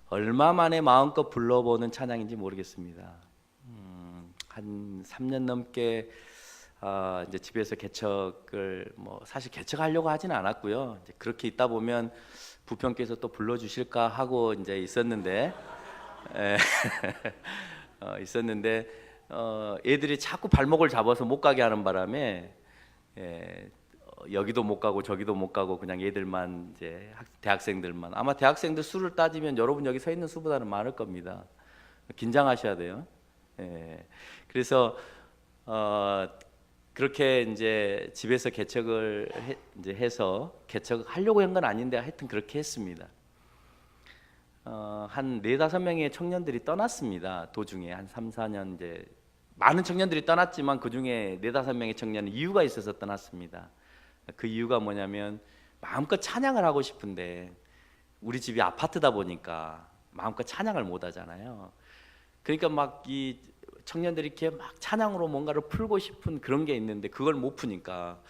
얼마 만에 마음껏 불러보는 찬양인지 모르겠습니다. 한 3년 넘게 이제 집에서 개척을 사실 개척하려고 하지는 않았고요. 이제 그렇게 있다 보면 부평께서 또 불러주실까 하고 이제 있었는데 에, 있었는데 애들이 자꾸 발목을 잡아서 못 가게 하는 바람에 여기도 못 가고 저기도 못 가고 그냥 애들만 이제 대학생들만, 아마 대학생들 수를 따지면 여러분 여기 서 있는 수보다는 많을 겁니다. 긴장하셔야 돼요. 그래서 그렇게 이제 집에서 개척을 이제 해서 개척하려고 한 건 아닌데 하여튼 그렇게 했습니다. 한 4-5명의 청년들이 떠났습니다. 도중에 한 3-4년 이제 많은 청년들이 떠났지만 그 중에 4-5명의 청년은 이유가 있어서 떠났습니다. 그 이유가 뭐냐면 마음껏 찬양을 하고 싶은데 우리 집이 아파트다 보니까 마음껏 찬양을 못 하잖아요. 그러니까 막 이 청년들이 이렇게 막 찬양으로 뭔가를 풀고 싶은 그런 게 있는데 그걸 못 푸니까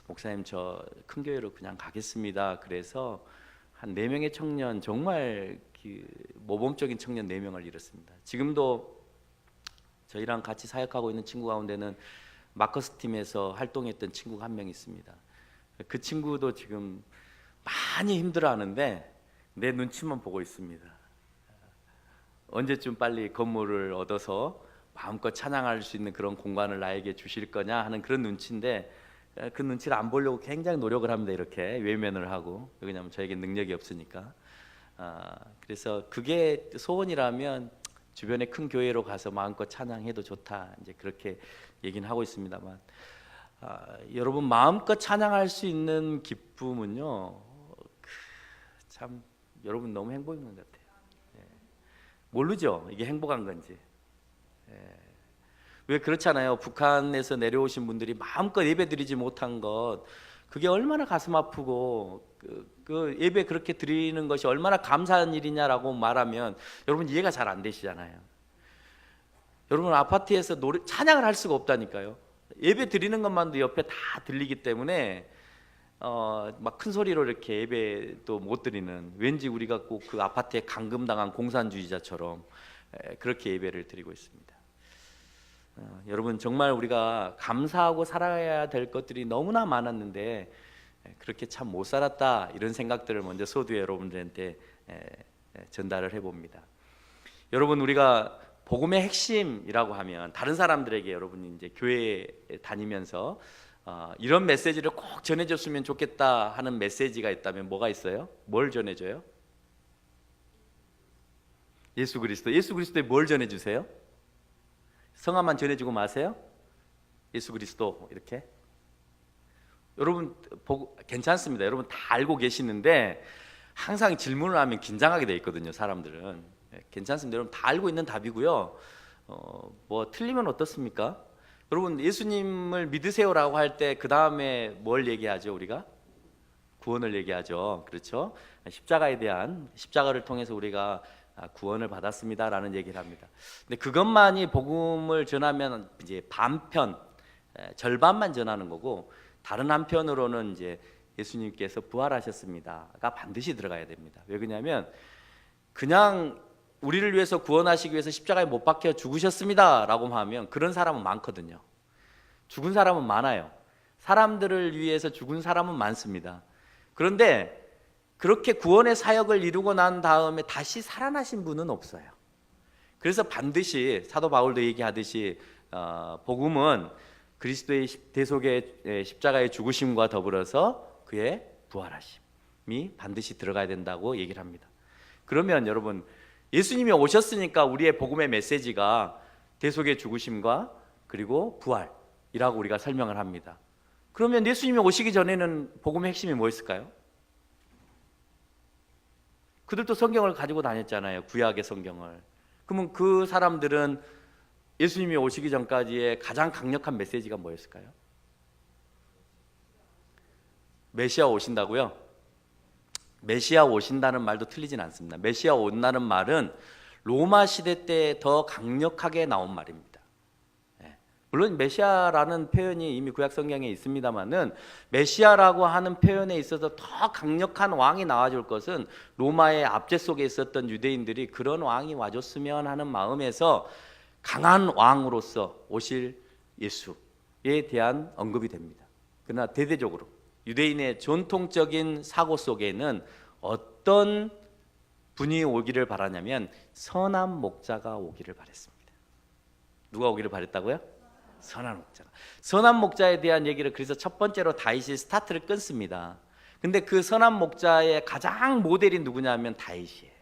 목사님 저 큰 교회로 그냥 가겠습니다. 그래서 한 4명의 청년, 정말 모범적인 청년 4명을 잃었습니다. 지금도 저희랑 같이 사역하고 있는 친구 가운데는 마커스 팀에서 활동했던 친구가 한 명 있습니다. 그 친구도 지금 많이 힘들어하는데 내 눈치만 보고 있습니다. 언제쯤 빨리 건물을 얻어서 마음껏 찬양할 수 있는 그런 공간을 나에게 주실 거냐 하는 그런 눈치인데 그 눈치를 안 보려고 굉장히 노력을 합니다. 이렇게 외면을 하고. 왜냐하면 저에게 능력이 없으니까. 그래서 그게 소원이라면 주변에 큰 교회로 가서 마음껏 찬양해도 좋다, 이제 그렇게 얘기는 하고 있습니다만, 여러분 마음껏 찬양할 수 있는 기쁨은요, 참 여러분 너무 행복인 것 같아요. 모르죠, 이게 행복한 건지. 왜 그렇잖아요. 북한에서 내려오신 분들이 마음껏 예배드리지 못한 것, 그게 얼마나 가슴 아프고 그 예배 그렇게 드리는 것이 얼마나 감사한 일이냐라고 말하면 여러분 이해가 잘 안 되시잖아요. 여러분 아파트에서 찬양을 할 수가 없다니까요. 예배 드리는 것만도 옆에 다 들리기 때문에 막 큰 소리로 이렇게 예배도 못 드리는, 왠지 우리가 꼭 그 아파트에 감금당한 공산주의자처럼 그렇게 예배를 드리고 있습니다. 여러분 정말 우리가 감사하고 살아야 될 것들이 너무나 많았는데 그렇게 참 못 살았다, 이런 생각들을 먼저 소두에 여러분들한테 전달을 해봅니다. 여러분 우리가 복음의 핵심이라고 하면 다른 사람들에게 여러분이 이제 교회에 다니면서 이런 메시지를 꼭 전해줬으면 좋겠다 하는 메시지가 있다면 뭐가 있어요? 뭘 전해줘요? 예수 그리스도. 예수 그리스도에 뭘 전해주세요? 성함만 전해주고 마세요? 예수 그리스도 이렇게. 여러분 괜찮습니다. 여러분 다 알고 계시는데 항상 질문을 하면 긴장하게 돼 있거든요. 사람들은. 괜찮습니다. 여러분 다 알고 있는 답이고요. 뭐 틀리면 어떻습니까? 여러분 예수님을 믿으세요라고 할 때 그 다음에 뭘 얘기하죠? 우리가 구원을 얘기하죠. 그렇죠? 십자가를 통해서 우리가 구원을 받았습니다라는 얘기를 합니다. 근데 그것만이 복음을 전하면 이제 반편, 절반만 전하는 거고, 다른 한편으로는 이제 예수님께서 부활하셨습니다가 반드시 들어가야 됩니다. 왜 그러냐면 그냥 우리를 위해서 구원하시기 위해서 십자가에 못 박혀 죽으셨습니다라고 하면 그런 사람은 많거든요. 죽은 사람은 많아요. 사람들을 위해서 죽은 사람은 많습니다. 그런데 그렇게 구원의 사역을 이루고 난 다음에 다시 살아나신 분은 없어요. 그래서 반드시 사도 바울도 얘기하듯이 복음은 그리스도의 대속의 십자가의 죽으심과 더불어서 그의 부활하심이 반드시 들어가야 된다고 얘기를 합니다. 그러면 여러분 예수님이 오셨으니까 우리의 복음의 메시지가 대속의 죽으심과 그리고 부활이라고 우리가 설명을 합니다. 그러면 예수님이 오시기 전에는 복음의 핵심이 뭐였을까요? 그들도 성경을 가지고 다녔잖아요. 구약의 성경을. 그러면 그 사람들은 예수님이 오시기 전까지의 가장 강력한 메시지가 뭐였을까요? 메시아 오신다고요? 메시아 오신다는 말도 틀리진 않습니다. 메시아 온다는 말은 로마 시대 때 더 강력하게 나온 말입니다. 물론 메시아라는 표현이 이미 구약 성경에 있습니다만은 메시아라고 하는 표현에 있어서 더 강력한 왕이 나와줄 것은 로마의 압제 속에 있었던 유대인들이 그런 왕이 와줬으면 하는 마음에서 강한 왕으로서 오실 예수에 대한 언급이 됩니다. 그러나 대대적으로 유대인의 전통적인 사고 속에는 어떤 분이 오기를 바라냐면 선한 목자가 오기를 바랬습니다. 누가 오기를 바랬다고요? 선한 목자가. 선한 목자에 대한 얘기를 그래서 첫 번째로 다윗이 스타트를 끊습니다. 근데 그 선한 목자의 가장 모델이 누구냐면 다윗이에요.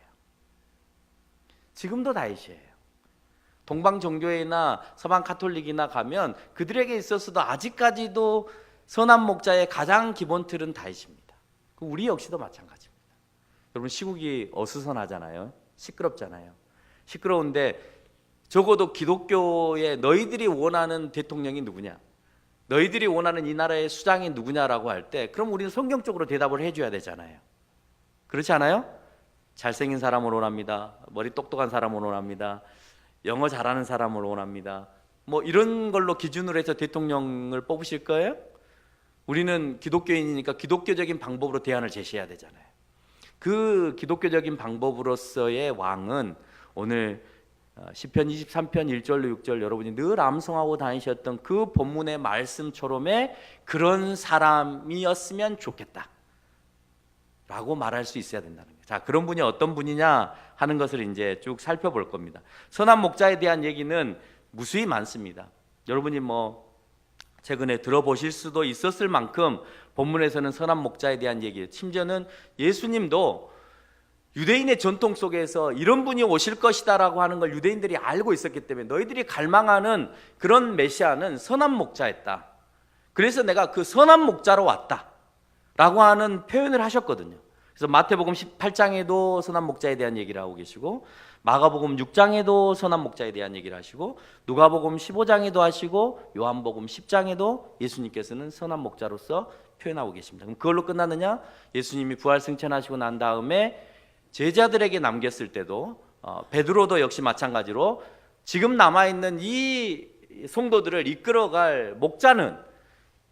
지금도 다윗이에요. 동방 종교회나 서방 카톨릭이나 가면 그들에게 있어서도 아직까지도 선한 목자의 가장 기본 틀은 다윗입니다. 우리 역시도 마찬가지입니다. 여러분 시국이 어수선하잖아요. 시끄럽잖아요. 시끄러운데 적어도 기독교에 너희들이 원하는 대통령이 누구냐? 너희들이 원하는 이 나라의 수장이 누구냐라고 할 때 그럼 우리는 성경적으로 대답을 해줘야 되잖아요. 그렇지 않아요? 잘생긴 사람을 원합니다. 머리 똑똑한 사람을 원합니다. 영어 잘하는 사람을 원합니다. 뭐 이런 걸로 기준으로 해서 대통령을 뽑으실 거예요? 우리는 기독교인이니까 기독교적인 방법으로 대안을 제시해야 되잖아요. 그 기독교적인 방법으로서의 왕은 오늘 시편 23편 1절로 6절 여러분이 늘 암송하고 다니셨던 그 본문의 말씀처럼의 그런 사람이었으면 좋겠다 라고 말할 수 있어야 된다는 거예요. 자, 그런 분이 어떤 분이냐 하는 것을 이제 쭉 살펴볼 겁니다. 선한 목자에 대한 얘기는 무수히 많습니다. 여러분이 뭐 최근에 들어보실 수도 있었을 만큼 본문에서는 선한 목자에 대한 얘기예요. 심지어는 예수님도 유대인의 전통 속에서 이런 분이 오실 것이다 라고 하는 걸 유대인들이 알고 있었기 때문에 너희들이 갈망하는 그런 메시아는 선한 목자였다. 그래서 내가 그 선한 목자로 왔다 라고 하는 표현을 하셨거든요. 그래서 마태복음 18장에도 선한 목자에 대한 얘기를 하고 계시고 마가복음 6장에도 선한 목자에 대한 얘기를 하시고 누가복음 15장에도 하시고 요한복음 10장에도 예수님께서는 선한 목자로서 표현하고 계십니다. 그럼 그걸로 끝나느냐? 예수님이 부활 승천하시고 난 다음에 제자들에게 남겼을 때도 베드로도 역시 마찬가지로 지금 남아있는 이 성도들을 이끌어갈 목자는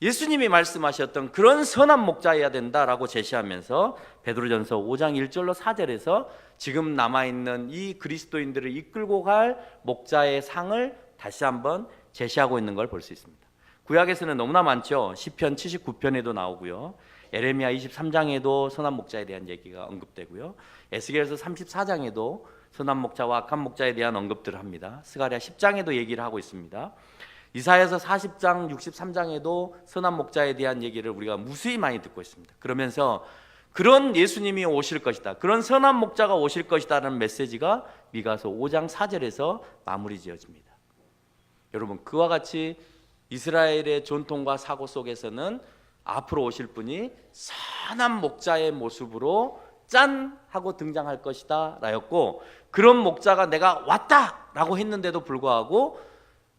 예수님이 말씀하셨던 그런 선한 목자여야 된다라고 제시하면서 베드로전서 5장 1절로 4절에서 지금 남아있는 이 그리스도인들을 이끌고 갈 목자의 상을 다시 한번 제시하고 있는 걸 볼 수 있습니다. 구약에서는 너무나 많죠. 시편 79편에도 나오고요. 에레미야 23장에도 선한 목자에 대한 얘기가 언급되고요. 에스겔서 34장에도 선한 목자와 악한 목자에 대한 언급들을 합니다. 스가랴 10장에도 얘기를 하고 있습니다. 이사야서 40장 63장에도 선한 목자에 대한 얘기를 우리가 무수히 많이 듣고 있습니다. 그러면서 그런 예수님이 오실 것이다, 그런 선한 목자가 오실 것이다라는 메시지가 미가서 5장 4절에서 마무리 지어집니다. 여러분 그와 같이 이스라엘의 전통과 사고 속에서는 앞으로 오실 분이 선한 목자의 모습으로 짠 하고 등장할 것이다 라였고, 그런 목자가 내가 왔다 라고 했는데도 불구하고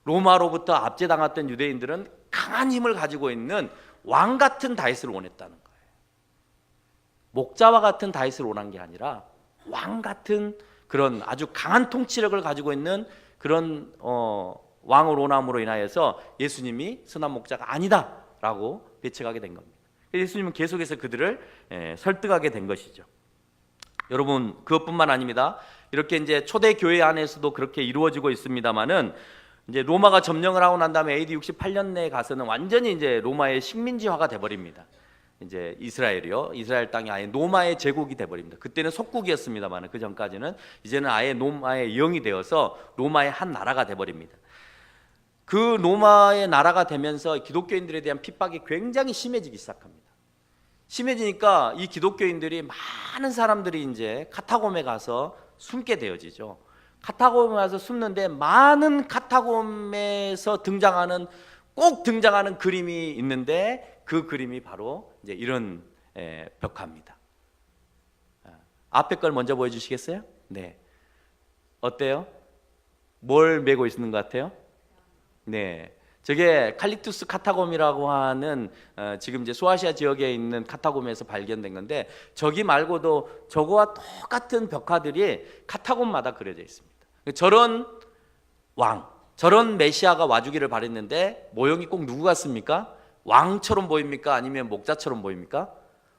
로마로부터 압제당했던 유대인들은 강한 힘을 가지고 있는 왕 같은 다윗을 원했다는 거예요. 목자와 같은 다윗을 원한 게 아니라 왕 같은 그런 아주 강한 통치력을 가지고 있는 그런 왕을 원함으로 인하여서 예수님이 선한 목자가 아니다 라고 배척하게 된 겁니다. 예수님은 계속해서 그들을 설득하게 된 것이죠. 여러분 그것뿐만 아닙니다. 이렇게 이제 초대 교회 안에서도 그렇게 이루어지고 있습니다만은 이제 로마가 점령을 하고 난 다음에 AD 68년내에 가서는 완전히 이제 로마의 식민지화가 돼 버립니다. 이제 이스라엘이요, 이스라엘 땅이 아예 로마의 제국이 돼 버립니다. 그때는 속국이었습니다만 그 전까지는 이제는 아예 로마의 영이 되어서 로마의 한 나라가 돼 버립니다. 그 로마의 나라가 되면서 기독교인들에 대한 핍박이 굉장히 심해지기 시작합니다. 심해지니까 이 기독교인들이 많은 사람들이 이제 카타콤에 가서 숨게 되어지죠. 카타콤에 가서 숨는데 많은 카타콤에서 꼭 등장하는 그림이 있는데 그 그림이 바로 이제 이런 벽화입니다. 앞에 걸 먼저 보여주시겠어요? 네, 어때요? 뭘 메고 있는 것 같아요? 네, 저게 칼릭투스 카타콤이라고 하는 지금 이제 소아시아 지역에 있는 카타콤에서 발견된 건데, 저기 말고도 저거와 똑같은 벽화들이 카타콤마다 그려져 있습니다. 저런 왕, 저런 메시아가 와주기를 바랬는데 모형이 꼭 누구 같습니까? 왕처럼 보입니까? 아니면 목자처럼 보입니까?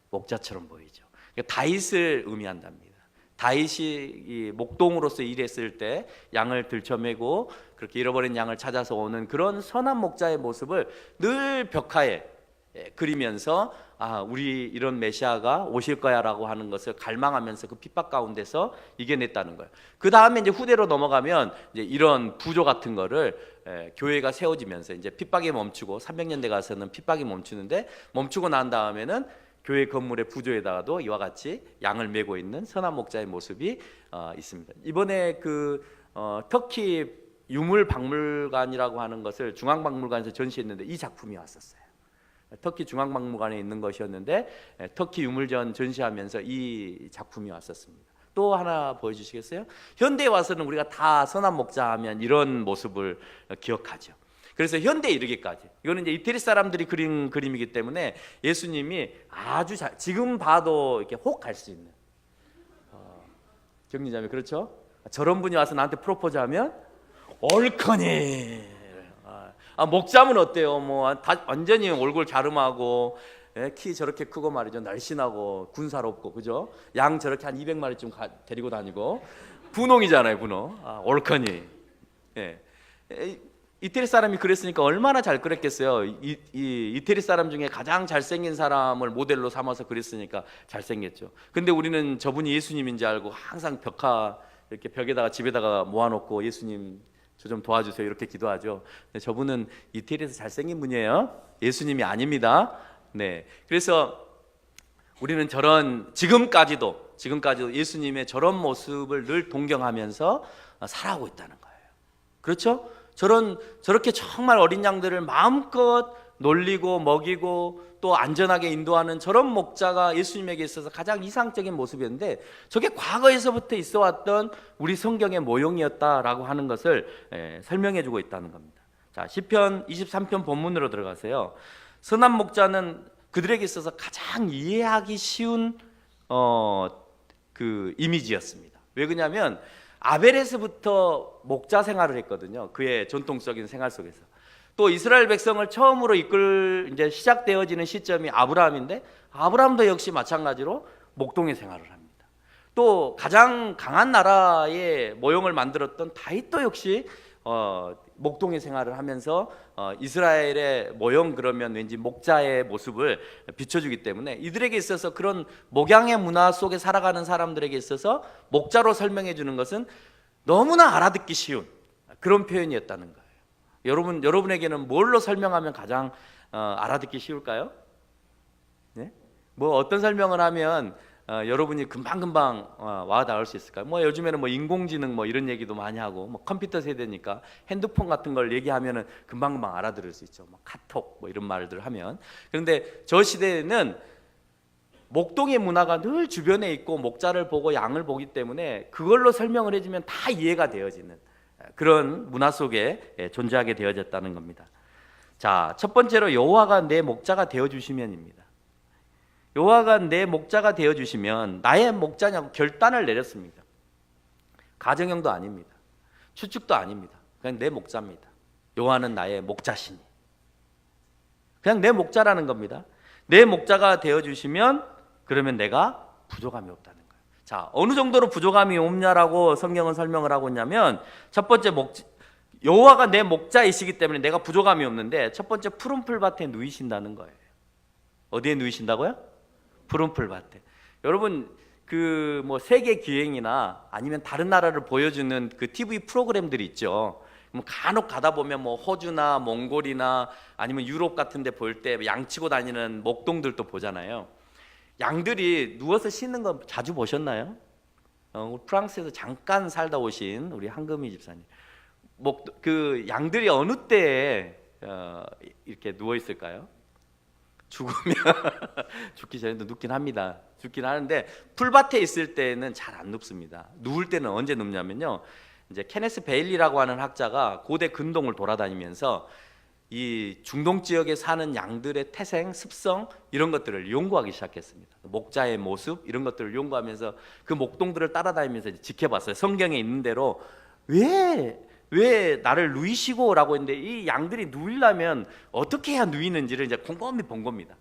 목자처럼 보이죠. 그러니까 다윗을 의미한답니다. 다윗이 이 목동으로서 일했을 때 양을 들쳐매고 그렇게 잃어버린 양을 찾아서 오는 그런 선한 목자의 모습을 늘 벽화에 그리면서 우리 이런 메시아가 오실 거야라고 하는 것을 갈망하면서 그 핍박 가운데서 이겨냈다는 거예요. 그 다음에 이제 후대로 넘어가면 이제 이런 부조 같은 거를 교회가 세워지면서 이제 핍박이 멈추고 300년대 가서는 핍박이 멈추는데 멈추고 난 다음에는 교회 건물의 부조에다가도 이와 같이 양을 메고 있는 선한 목자의 모습이 있습니다. 이번에 터키 유물박물관이라고 하는 것을 중앙박물관에서 전시했는데 이 작품이 왔었어요. 터키 중앙박물관에 있는 것이었는데 터키 유물전 전시하면서 이 작품이 왔었습니다. 또 하나 보여주시겠어요? 현대에 와서는 우리가 다 선한 목자 하면 이런 모습을 기억하죠. 그래서 현대에 이르기까지 이거는 이제 이태리 사람들이 그린 그림이기 때문에 예수님이 아주 지금 봐도 이렇게 혹 갈 수 있는 경리자매, 그렇죠? 저런 분이 와서 나한테 프로포즈하면 얼커니. 목자면 어때요? 다 완전히 얼굴 갸름하고 키 저렇게 크고 말이죠, 날씬하고 군사롭고, 그죠? 양 저렇게 한 200마리쯤 데리고 다니고 분홍이잖아요, 분홍. 얼커니. 이태리 사람이 그랬으니까 얼마나 잘 그렸겠어요. 이태리 사람 중에 가장 잘생긴 사람을 모델로 삼아서 그렸으니까 잘생겼죠. 근데 우리는 저분이 예수님인 줄 알고 항상 이렇게 벽에다가 집에다가 모아놓고 예수님 저 좀 도와주세요 이렇게 기도하죠. 근데 저분은 이태리에서 잘생긴 분이에요. 예수님이 아닙니다. 네, 그래서 우리는 지금까지도 예수님의 저런 모습을 늘 동경하면서 살아가고 있다는 거예요. 그렇죠? 저렇게 정말 어린 양들을 마음껏 놀리고 먹이고 또 안전하게 인도하는 저런 목자가 예수님에게 있어서 가장 이상적인 모습이었는데 저게 과거에서부터 있어왔던 우리 성경의 모형이었다라고 하는 것을 설명해 주고 있다는 겁니다. 자, 시편 23편 본문으로 들어가세요. 선한 목자는 그들에게 있어서 가장 이해하기 쉬운 그 이미지였습니다. 왜 그러냐면 아벨에서부터 목자 생활을 했거든요. 그의 전통적인 생활 속에서. 또 이스라엘 백성을 처음으로 이제 시작되어지는 시점이 아브라함인데 아브라함도 역시 마찬가지로 목동의 생활을 합니다. 또 가장 강한 나라의 모형을 만들었던 다윗도 역시 목동의 생활을 하면서 이스라엘의 모형 그러면 왠지 목자의 모습을 비춰주기 때문에 이들에게 있어서 그런 목양의 문화 속에 살아가는 사람들에게 있어서 목자로 설명해 주는 것은 너무나 알아듣기 쉬운 그런 표현이었다는 거예요. 여러분에게는 뭘로 설명하면 가장 알아듣기 쉬울까요? 네? 어떤 설명을 하면 여러분이 금방금방 와닿을 수 있을까요? 요즘에는 인공지능 이런 얘기도 많이 하고 컴퓨터 세대니까 핸드폰 같은 걸 얘기하면은 금방금방 알아들을 수 있죠. 카톡 이런 말들 하면. 그런데 저 시대에는 목동의 문화가 늘 주변에 있고 목자를 보고 양을 보기 때문에 그걸로 설명을 해주면 다 이해가 되어지는 그런 문화 속에 존재하게 되어졌다는 겁니다. 자, 첫 번째로 여호와가 내 목자가 되어주시면입니다. 여호와가 내 목자가 되어주시면 나의 목자냐고 결단을 내렸습니다. 가정형도 아닙니다. 추측도 아닙니다. 그냥 내 목자입니다. 여호와는 나의 목자시니. 그냥 내 목자라는 겁니다. 내 목자가 되어주시면 그러면 내가 부족함이 없다는 거예요. 자, 어느 정도로 부족함이 없냐라고 성경은 설명을 하고 있냐면 첫 번째 여호와가 내 목자이시기 때문에 내가 부족함이 없는데 첫 번째 푸른 풀밭에 누이신다는 거예요. 어디에 누이신다고요? 푸른 풀밭에. 여러분 세계 기행이나 아니면 다른 나라를 보여주는 그 TV 프로그램들이 있죠. 간혹 가다 보면 호주나 몽골이나 아니면 유럽 같은 데 볼 때 양치고 다니는 목동들도 보잖아요. 양들이 누워서 씻는 거 자주 보셨나요? 프랑스에서 잠깐 살다 오신 우리 한금희 집사님. 그 양들이 어느 때에 이렇게 누워 있을까요? 죽으면 죽기 전에도 눕긴 합니다. 죽긴 하는데 풀밭에 있을 때는 잘 안 눕습니다. 누울 때는 언제 눕냐면요. 이제 케네스 베일리라고 하는 학자가 고대 근동을 돌아다니면서 이 중동 지역에 사는 양들의 태생, 습성 이런 것들을 연구하기 시작했습니다. 목자의 모습 이런 것들을 연구하면서 그 목동들을 따라다니면서 지켜봤어요. 성경에 있는 대로 왜 왜 나를 누이시고 라고 했는데 이 양들이 누이려면 어떻게 해야 누이는지를 이제 곰곰이 본 겁니다.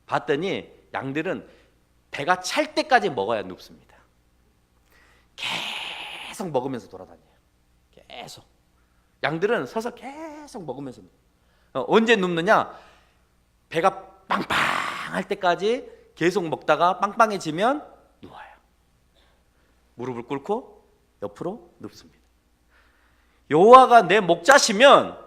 봤더니 양들은 배가 찰 때까지 먹어야 눕습니다. 계속 먹으면서 돌아다녀요. 계속. 양들은 서서 계속 먹으면서 언제 눕느냐? 배가 빵빵할 때까지 계속 먹다가 빵빵해지면 누워요. 무릎을 꿇고 옆으로 눕습니다. 여호와가 내 목자시면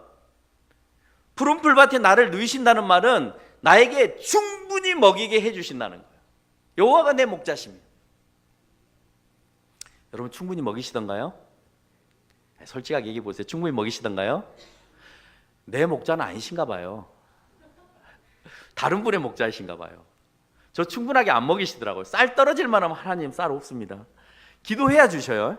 푸른 풀밭에 나를 누이신다는 말은 나에게 충분히 먹이게 해주신다는 거예요. 여호와가 내 목자시면. 여러분 충분히 먹이시던가요? 솔직하게 얘기해 보세요. 충분히 먹이시던가요? 내 목자는 아니신가 봐요. 다른 분의 목자이신가 봐요. 저 충분하게 안 먹이시더라고요. 쌀 떨어질 만하면 하나님 쌀 없습니다. 기도해야 주셔요.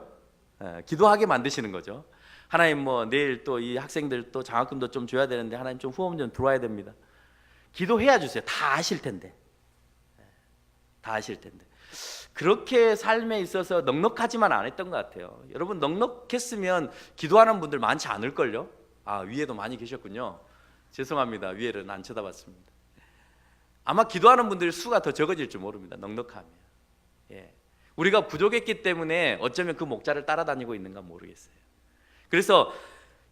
기도하게 만드시는 거죠. 하나님 뭐 내일 또 이 학생들 또 장학금도 좀 줘야 되는데 하나님 좀 후원 좀 들어와야 됩니다. 기도해야 주세요. 다 아실 텐데. 다 아실 텐데. 그렇게 삶에 있어서 넉넉하지만 않았던 것 같아요. 여러분 넉넉했으면 기도하는 분들 많지 않을걸요? 아, 위에도 많이 계셨군요. 죄송합니다. 위에는 안 쳐다봤습니다. 아마 기도하는 분들 수가 더 적어질 줄 모릅니다. 넉넉하면. 예. 우리가 부족했기 때문에 어쩌면 그 목자를 따라다니고 있는가 모르겠어요. 그래서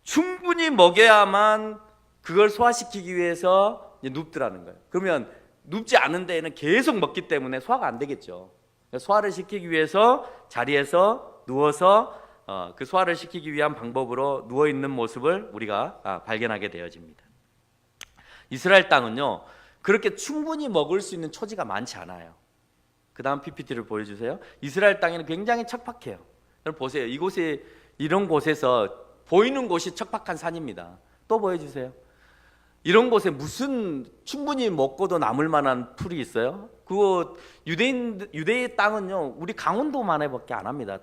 충분히 먹여야만 그걸 소화시키기 위해서 눕더라는 거예요. 그러면 눕지 않은 데에는 계속 먹기 때문에 소화가 안 되겠죠. 소화를 시키기 위해서 자리에서 누워서 그 소화를 시키기 위한 방법으로 누워있는 모습을 우리가 발견하게 되어집니다. 이스라엘 땅은요 그렇게 충분히 먹을 수 있는 초지가 많지 않아요. 그 다음 PPT를 보여주세요. 이스라엘 땅에는 굉장히 척박해요. 여러분 보세요. 이곳에 이런 곳에서 보이는 곳이 척박한 산입니다. 또 보여주세요. 이런 곳에 무슨 충분히 먹고도 남을 만한 풀이 있어요? 그거 유대의 땅은요 우리 강원도만해밖에 안 합니다.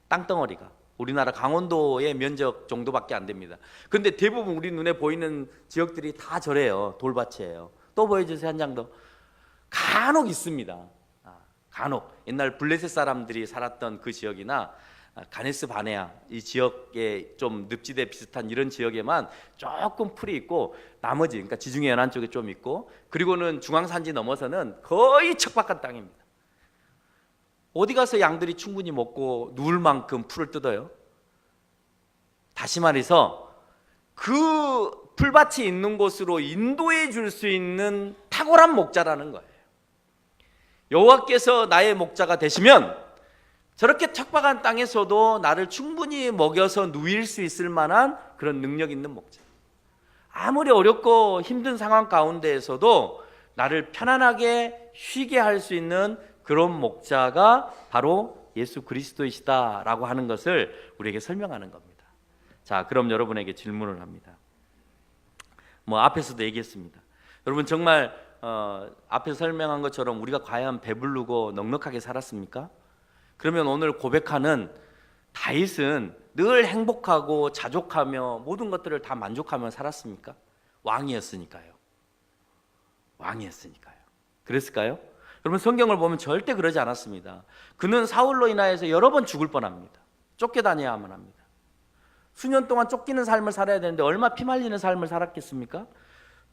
땅덩어리가 우리나라 강원도의 면적 정도밖에 안 됩니다. 그런데 대부분 우리 눈에 보이는 지역들이 다 저래요. 돌밭이에요. 또 보여주세요. 한 장 더. 간혹 있습니다. 간혹 옛날 블레셋 사람들이 살았던 그 지역이나 가네스 바네아 이 지역에 좀 늪지대 비슷한 이런 지역에만 조금 풀이 있고 나머지 그러니까 지중해 연안 쪽에 좀 있고 그리고는 중앙산지 넘어서는 거의 척박한 땅입니다. 어디 가서 양들이 충분히 먹고 누울 만큼 풀을 뜯어요? 다시 말해서 그 풀밭이 있는 곳으로 인도해 줄 수 있는 탁월한 목자라는 거예요. 여호와께서 나의 목자가 되시면 저렇게 척박한 땅에서도 나를 충분히 먹여서 누일 수 있을 만한 그런 능력 있는 목자. 아무리 어렵고 힘든 상황 가운데에서도 나를 편안하게 쉬게 할 수 있는 그런 목자가 바로 예수 그리스도이시다라고 하는 것을 우리에게 설명하는 겁니다. 자, 그럼 여러분에게 질문을 합니다. 앞에서도 얘기했습니다. 여러분 정말 앞에서 설명한 것처럼 우리가 과연 배부르고 넉넉하게 살았습니까? 그러면 오늘 고백하는 다윗은 늘 행복하고 자족하며 모든 것들을 다 만족하며 살았습니까? 왕이었으니까요. 왕이었으니까요. 그랬을까요? 여러분 성경을 보면 절대 그러지 않았습니다. 그는 사울로 인하여서 여러 번 죽을 뻔합니다. 쫓겨다녀야만 합니다. 수년 동안 쫓기는 삶을 살아야 되는데 얼마 피말리는 삶을 살았겠습니까?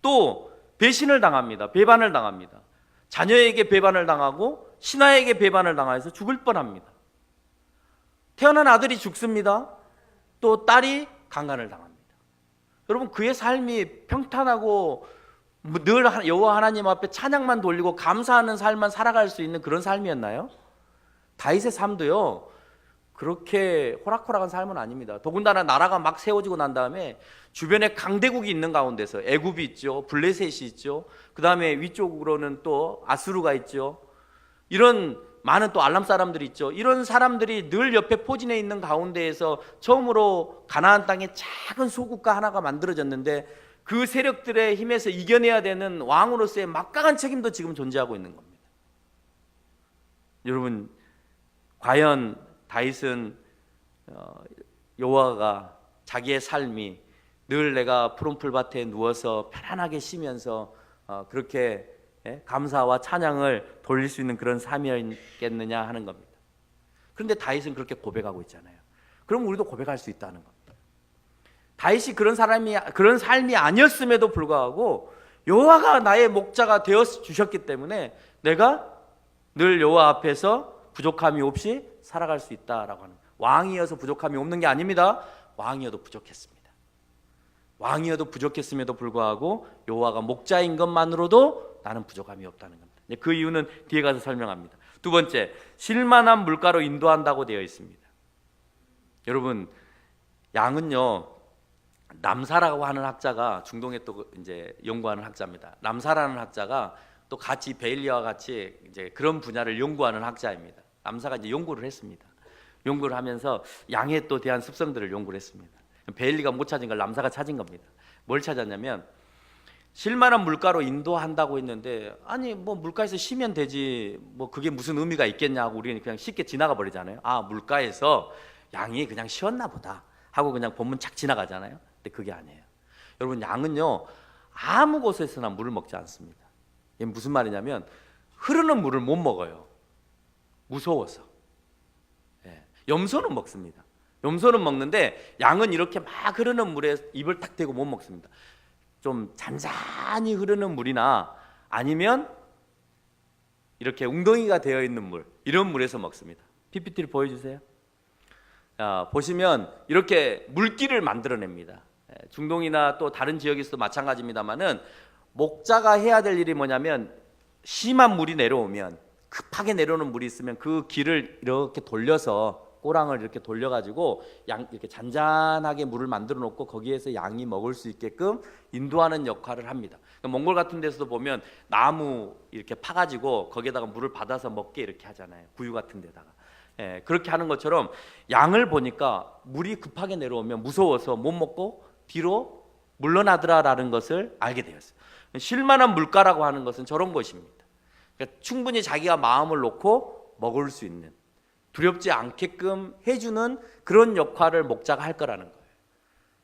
또 배신을 당합니다. 배반을 당합니다. 자녀에게 배반을 당하고 신하에게 배반을 당해서 죽을 뻔합니다. 태어난 아들이 죽습니다. 또 딸이 강간을 당합니다. 여러분 그의 삶이 평탄하고 늘 여호와 하나님 앞에 찬양만 돌리고 감사하는 삶만 살아갈 수 있는 그런 삶이었나요? 다윗의 삶도요 그렇게 호락호락한 삶은 아닙니다. 더군다나 나라가 막 세워지고 난 다음에 주변에 강대국이 있는 가운데서 애굽이 있죠, 블레셋이 있죠, 그 다음에 위쪽으로는 또 아수르가 있죠. 이런 많은 또 알람 사람들이 있죠. 이런 사람들이 늘 옆에 포진해 있는 가운데에서 처음으로 가나안 땅에 작은 소국가 하나가 만들어졌는데 그 세력들의 힘에서 이겨내야 되는 왕으로서의 막강한 책임도 지금 존재하고 있는 겁니다. 여러분 과연 다윗은 여호와가 자기의 삶이 늘 내가 푸른 풀밭에 누워서 편안하게 쉬면서 그렇게 감사와 찬양을 돌릴 수 있는 그런 삶이었겠느냐 하는 겁니다. 그런데 다윗은 그렇게 고백하고 있잖아요. 그럼 우리도 고백할 수 있다는 겁니다. 다윗이 그런 삶이 아니었음에도 불구하고 여호와가 나의 목자가 되어 주셨기 때문에 내가 늘 여호와 앞에서 부족함이 없이 살아갈 수 있다라고 하는, 왕이어서 부족함이 없는 게 아닙니다. 왕이어도 부족했습니다. 왕이어도 부족했음에도 불구하고 여호와가 목자인 것만으로도 나는 부족함이 없다는 겁니다. 그 이유는 뒤에 가서 설명합니다. 두 번째, 쉴만한 물가로 인도한다고 되어 있습니다. 여러분, 양은요, 남사라고 하는 학자가, 중동에 또 이제 연구하는 학자입니다. 남사라는 학자가 또 같이 베일리와 같이 이제 그런 분야를 연구하는 학자입니다. 남사가 이제 연구를 했습니다. 연구를 하면서 양에 또 대한 습성들을 연구를 했습니다. 베일리가 못 찾은 걸 남사가 찾은 겁니다. 뭘 찾았냐면, 쉴만한 물가로 인도한다고 했는데, 아니 뭐 물가에서 쉬면 되지, 뭐 그게 무슨 의미가 있겠냐고 우리는 그냥 쉽게 지나가 버리잖아요. 아, 물가에서 양이 그냥 쉬었나 보다 하고 그냥 본문 착 지나가잖아요. 근데 그게 아니에요. 여러분, 양은요 아무 곳에서나 물을 먹지 않습니다. 이게 무슨 말이냐면, 흐르는 물을 못 먹어요. 무서워서. 염소는 먹습니다. 염소는 먹는데 양은 이렇게 막 흐르는 물에 입을 탁 대고 못 먹습니다. 좀 잔잔히 흐르는 물이나 아니면 이렇게 웅덩이가 되어 있는 물, 이런 물에서 먹습니다. PPT를 보여주세요. 보시면 이렇게 물길을 만들어냅니다. 중동이나 또 다른 지역에서도 마찬가지입니다만은, 목자가 해야 될 일이 뭐냐면, 심한 물이 내려오면, 급하게 내려오는 물이 있으면 그 길을 이렇게 돌려서, 꼬랑을 이렇게 돌려가지고 이렇게 잔잔하게 물을 만들어 놓고 거기에서 양이 먹을 수 있게끔 인도하는 역할을 합니다. 몽골 같은 데서도 보면 나무 이렇게 파가지고 거기에다가 물을 받아서 먹게 이렇게 하잖아요. 구유 같은 데다가. 그렇게 하는 것처럼 양을 보니까 물이 급하게 내려오면 무서워서 못 먹고 뒤로 물러나더라라는 것을 알게 되었어요. 쉴만한 물가라고 하는 것은 저런 것입니다. 그러니까 충분히 자기가 마음을 놓고 먹을 수 있는, 두렵지 않게끔 해주는 그런 역할을 목자가 할 거라는 거예요.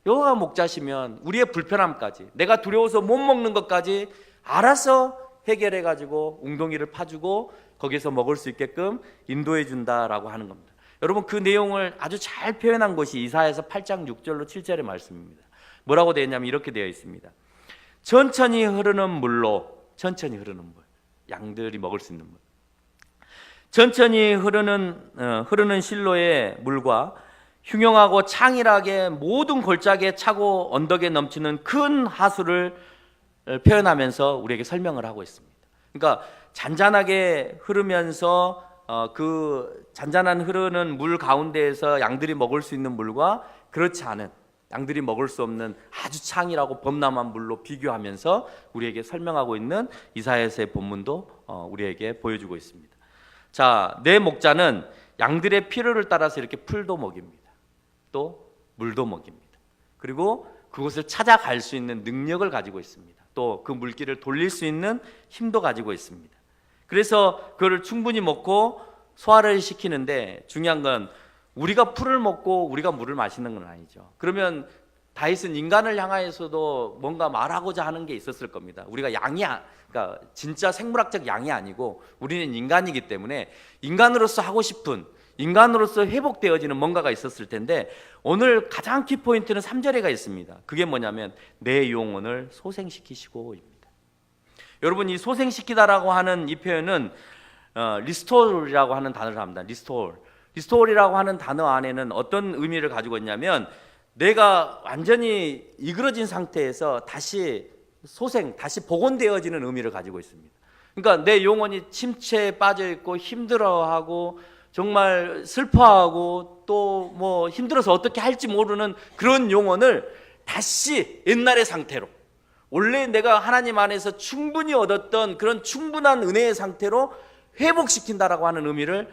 여호와가 목자시면 우리의 불편함까지, 내가 두려워서 못 먹는 것까지 알아서 해결해가지고 웅덩이를 파주고 거기서 먹을 수 있게끔 인도해 준다라고 하는 겁니다. 여러분, 그 내용을 아주 잘 표현한 것이 이사야서 8장 6절로 7절의 말씀입니다. 뭐라고 되어 있냐면 이렇게 되어 있습니다. 천천히 흐르는 물로, 천천히 흐르는 물, 양들이 먹을 수 있는 물, 천천히 흐르는 실로의 물과 흉용하고 창일하게 모든 골짜기에 차고 언덕에 넘치는 큰 하수를 표현하면서 우리에게 설명을 하고 있습니다. 그러니까 잔잔하게 흐르면서 그 잔잔한 흐르는 물 가운데에서 양들이 먹을 수 있는 물과 그렇지 않은, 양들이 먹을 수 없는 아주 창일하고 범람한 물로 비교하면서 우리에게 설명하고 있는 이사야서의 본문도 우리에게 보여주고 있습니다. 자, 내 목자는 양들의 필요를 따라서 이렇게 풀도 먹입니다. 또 물도 먹입니다. 그리고 그곳을 찾아갈 수 있는 능력을 가지고 있습니다. 또 그 물길을 돌릴 수 있는 힘도 가지고 있습니다. 그래서 그거를 충분히 먹고 소화를 시키는데, 중요한 건 우리가 풀을 먹고 우리가 물을 마시는 건 아니죠. 그러면 다윗은 인간을 향하여서도 뭔가 말하고자 하는 게 있었을 겁니다. 우리가 그러니까 진짜 생물학적 양이 아니고 우리는 인간이기 때문에 인간으로서 하고 싶은, 인간으로서 회복되어지는 뭔가가 있었을 텐데, 오늘 가장 키포인트는 3절에가 있습니다. 그게 뭐냐면 내 영혼을 소생시키시고입니다. 여러분, 이 소생시키다라고 하는 이 표현은 리스토어라고 하는 단어를 합니다. 리스토어이라고 하는 단어 안에는 어떤 의미를 가지고 있냐면, 내가 완전히 이그러진 상태에서 다시 다시 복원되어지는 의미를 가지고 있습니다. 그러니까 내 영혼이 침체에 빠져 있고 힘들어하고 정말 슬퍼하고 또 뭐 힘들어서 어떻게 할지 모르는 그런 영혼을 다시 옛날의 상태로, 원래 내가 하나님 안에서 충분히 얻었던 그런 충분한 은혜의 상태로 회복시킨다라고 하는 의미를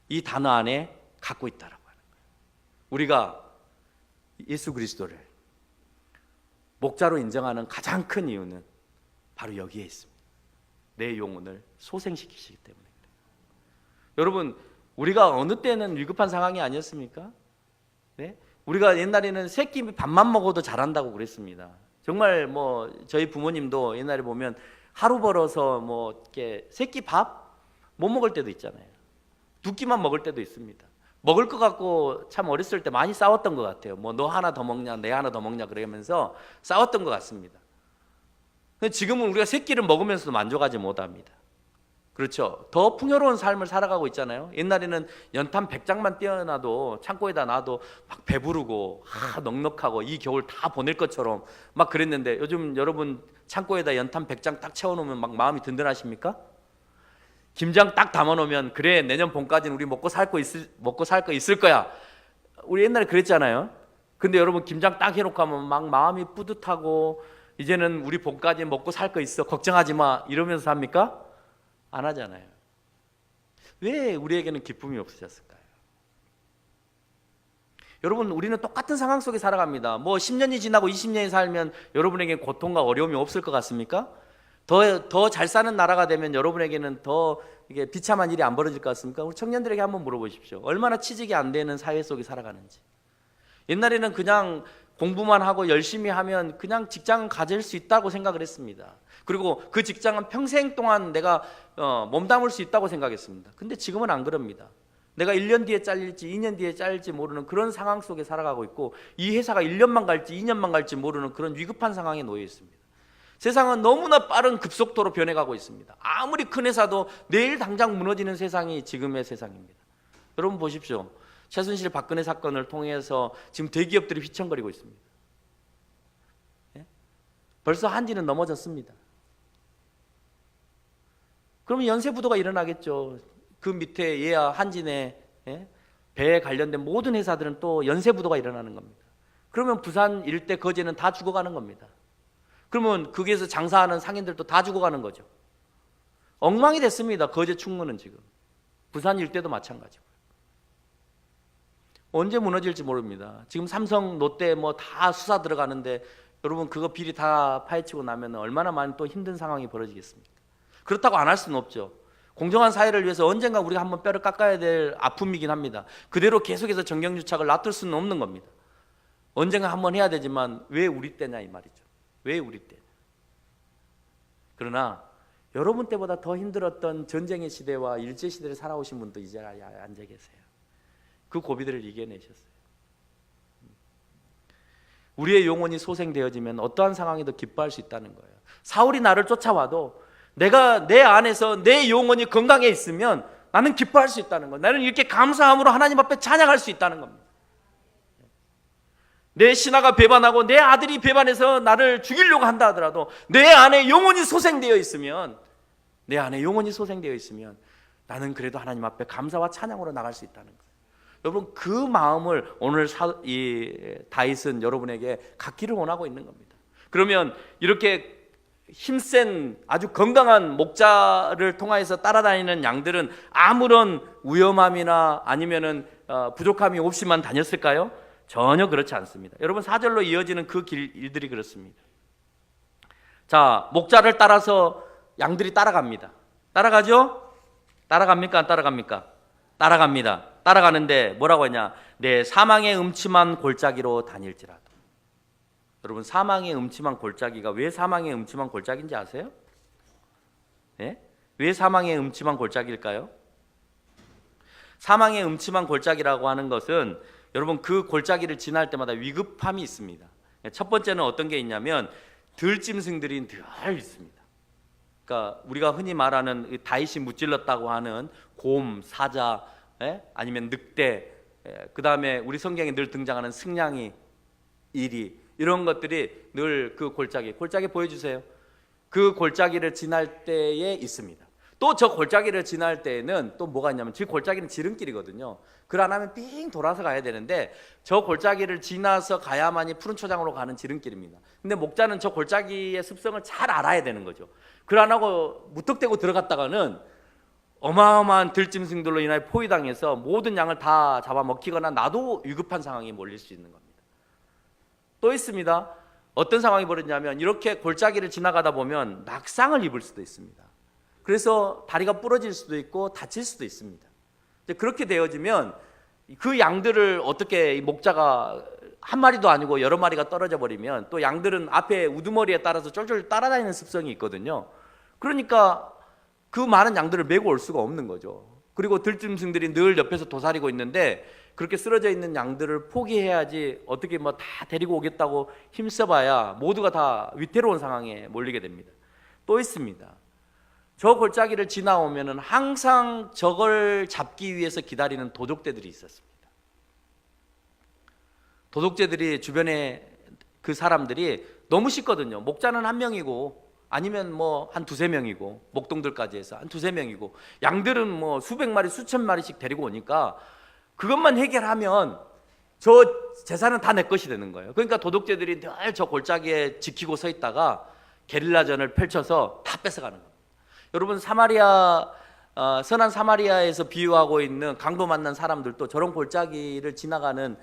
이 단어 안에 갖고 있다라고 하는 거예요. 우리가 예수 그리스도를 목자로 인정하는 가장 큰 이유는 바로 여기에 있습니다. 내 영혼을 소생시키시기 때문에 그래요. 여러분, 우리가 어느 때는 위급한 상황이 아니었습니까? 네? 우리가 옛날에는 새끼 밥만 먹어도 자란다고 그랬습니다. 정말 뭐 저희 부모님도 옛날에 보면 하루 벌어서 뭐 이렇게 새끼 밥 못 먹을 때도 있잖아요. 두 끼만 먹을 때도 있습니다. 먹을 것 갖고 참 어렸을 때 많이 싸웠던 것 같아요. 뭐 너 하나 더 먹냐, 내 하나 더 먹냐 그러면서 싸웠던 것 같습니다. 근데 지금은 우리가 새끼를 먹으면서도 만족하지 못합니다. 그렇죠. 더 풍요로운 삶을 살아가고 있잖아요. 옛날에는 연탄 100장만 떼어놔도 창고에다 놔도 막 배부르고 넉넉하고 이 겨울 다 보낼 것처럼 막 그랬는데 요즘 여러분 창고에다 연탄 100장 딱 채워놓으면 막 마음이 든든하십니까? 김장 딱 담아놓으면 그래 내년 봄까지는 우리 먹고 살 거 있을 거야. 우리 옛날에 그랬잖아요. 근데 여러분 김장 딱 해놓고 하면 막 마음이 뿌듯하고 이제는 우리 봄까지 먹고 살 거 있어 걱정하지 마 이러면서 삽니까? 안 하잖아요. 왜 우리에게는 기쁨이 없으셨을까요? 여러분 우리는 똑같은 상황 속에 살아갑니다. 뭐 10년이 지나고 20년이 살면 여러분에게 고통과 어려움이 없을 것 같습니까? 더 잘 사는 나라가 되면 여러분에게는 더 이게 비참한 일이 안 벌어질 것 같습니까? 우리 청년들에게 한번 물어보십시오. 얼마나 취직이 안 되는 사회 속에 살아가는지. 옛날에는 그냥 공부만 하고 열심히 하면 그냥 직장은 가질 수 있다고 생각을 했습니다. 그리고 그 직장은 평생 동안 내가 몸담을 수 있다고 생각했습니다. 근데 지금은 안 그럽니다. 내가 1년 뒤에 잘릴지 2년 뒤에 잘릴지 모르는 그런 상황 속에 살아가고 있고 이 회사가 1년만 갈지 2년만 갈지 모르는 그런 위급한 상황에 놓여 있습니다. 세상은 너무나 빠른 급속도로 변해가고 있습니다. 아무리 큰 회사도 내일 당장 무너지는 세상이 지금의 세상입니다. 여러분 보십시오. 최순실 박근혜 사건을 통해서 지금 대기업들이 휘청거리고 있습니다. 예? 벌써 한지는 넘어졌습니다. 그러면 연쇄부도가 일어나겠죠. 그 밑에 얘야 한진의 배에 관련된 모든 회사들은 또 연쇄부도가 일어나는 겁니다. 그러면 부산 일대 거제는 다 죽어가는 겁니다. 그러면 거기에서 장사하는 상인들도 다 죽어가는 거죠. 엉망이 됐습니다. 거제 충무는 지금. 부산 일대도 마찬가지고요. 언제 무너질지 모릅니다. 지금 삼성, 롯데 뭐 다 수사 들어가는데 여러분 그거 비리 다 파헤치고 나면 얼마나 많은 또 힘든 상황이 벌어지겠습니까? 그렇다고 안 할 수는 없죠. 공정한 사회를 위해서 언젠가 우리가 한번 뼈를 깎아야 될 아픔이긴 합니다. 그대로 계속해서 정경유착을 놔둘 수는 없는 겁니다. 언젠가 한번 해야 되지만 왜 우리 때냐 이 말이죠. 왜 우리 때? 그러나 여러분 때보다 더 힘들었던 전쟁의 시대와 일제 시대를 살아오신 분도 이제 앉아 계세요. 그 고비들을 이겨내셨어요. 우리의 영혼이 소생되어지면 어떠한 상황에도 기뻐할 수 있다는 거예요. 사울이 나를 쫓아와도 내가 내 안에서 내 영혼이 건강해 있으면 나는 기뻐할 수 있다는 거예요. 나는 이렇게 감사함으로 하나님 앞에 찬양할 수 있다는 겁니다. 내 신하가 배반하고 내 아들이 배반해서 나를 죽이려고 한다 하더라도 내 안에 영혼이 소생되어 있으면 나는 그래도 하나님 앞에 감사와 찬양으로 나갈 수 있다는 거예요. 여러분 그 마음을 오늘 다윗은 여러분에게 갖기를 원하고 있는 겁니다. 그러면 이렇게 힘센 아주 건강한 목자를 통하여서 따라다니는 양들은 아무런 위험함이나 아니면은 부족함이 없이만 다녔을까요? 전혀 그렇지 않습니다. 여러분 4절로 이어지는 그 일들이 그렇습니다. 자, 목자를 따라서 양들이 따라갑니다. 따라가죠? 따라갑니까? 안 따라갑니까? 따라갑니다. 따라가는데 뭐라고 하냐? 내 사망의 음침한 골짜기로 다닐지라도. 여러분 사망의 음침한 골짜기가 왜 사망의 음침한 골짜기인지 아세요? 네? 왜 사망의 음침한 골짜기일까요? 사망의 음침한 골짜기라고 하는 것은 여러분 그 골짜기를 지날 때마다 위급함이 있습니다. 첫 번째는 어떤 게 있냐면 들짐승들이 늘 있습니다. 그러니까 우리가 흔히 말하는 다윗이 무찔렀다고 하는 곰, 사자, 아니면 늑대, 그 다음에 우리 성경에 늘 등장하는 승냥이, 이리 이런 것들이 늘 그 골짜기 보여주세요. 그 골짜기를 지날 때에 있습니다. 또 저 골짜기를 지날 때에는 또 뭐가 있냐면 저 골짜기는 지름길이거든요. 그걸 안 하면 삥 돌아서 가야 되는데 저 골짜기를 지나서 가야만이 푸른 초장으로 가는 지름길입니다. 근데 목자는 저 골짜기의 습성을 잘 알아야 되는 거죠. 그걸 안 하고 무턱대고 들어갔다가는 어마어마한 들짐승들로 인하여 포위당해서 모든 양을 다 잡아먹히거나 나도 위급한 상황에 몰릴 수 있는 겁니다. 또 있습니다. 어떤 상황이 벌어지냐면 이렇게 골짜기를 지나가다 보면 낙상을 입을 수도 있습니다. 그래서 다리가 부러질 수도 있고 다칠 수도 있습니다. 그렇게 되어지면 그 양들을 어떻게 목자가 한 마리도 아니고 여러 마리가 떨어져 버리면 또 양들은 앞에 우두머리에 따라서 쫄쫄 따라다니는 습성이 있거든요. 그러니까 그 많은 양들을 메고 올 수가 없는 거죠. 그리고 들짐승들이 늘 옆에서 도사리고 있는데 그렇게 쓰러져 있는 양들을 포기해야지 어떻게 뭐 다 데리고 오겠다고 힘써봐야 모두가 다 위태로운 상황에 몰리게 됩니다. 또 있습니다. 저 골짜기를 지나오면은 항상 저걸 잡기 위해서 기다리는 도적대들이 있었습니다. 도둑제들이 주변에 그 사람들이 너무 쉽거든요. 목자는 한 명이고 아니면 뭐 한 두세 명이고 목동들까지 해서 한 두세 명이고 양들은 뭐 수백 마리 수천 마리씩 데리고 오니까 그것만 해결하면 저 재산은 다 내 것이 되는 거예요. 그러니까 도둑제들이 늘 저 골짜기에 지키고 서 있다가 게릴라전을 펼쳐서 다 뺏어가는 거예요. 여러분 선한 사마리아에서 비유하고 있는 강도 만난 사람들도 저런 골짜기를 지나가는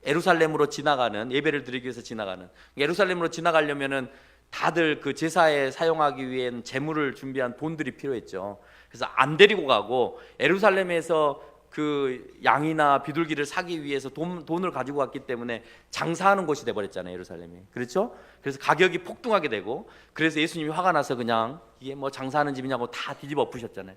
예루살렘으로 지나가는 예배를 드리기 위해서 지나가는 예루살렘으로 지나가려면은 다들 그 제사에 사용하기 위한 재물을 준비한 돈들이 필요했죠. 그래서 안 데리고 가고 예루살렘에서 그 양이나 비둘기를 사기 위해서 돈을 가지고 갔기 때문에 장사하는 곳이 돼버렸잖아요, 예루살렘이. 그렇죠? 그래서 가격이 폭등하게 되고 그래서 예수님이 화가 나서 그냥 이게 뭐 장사하는 집이냐고 다 뒤집어 엎으셨잖아요.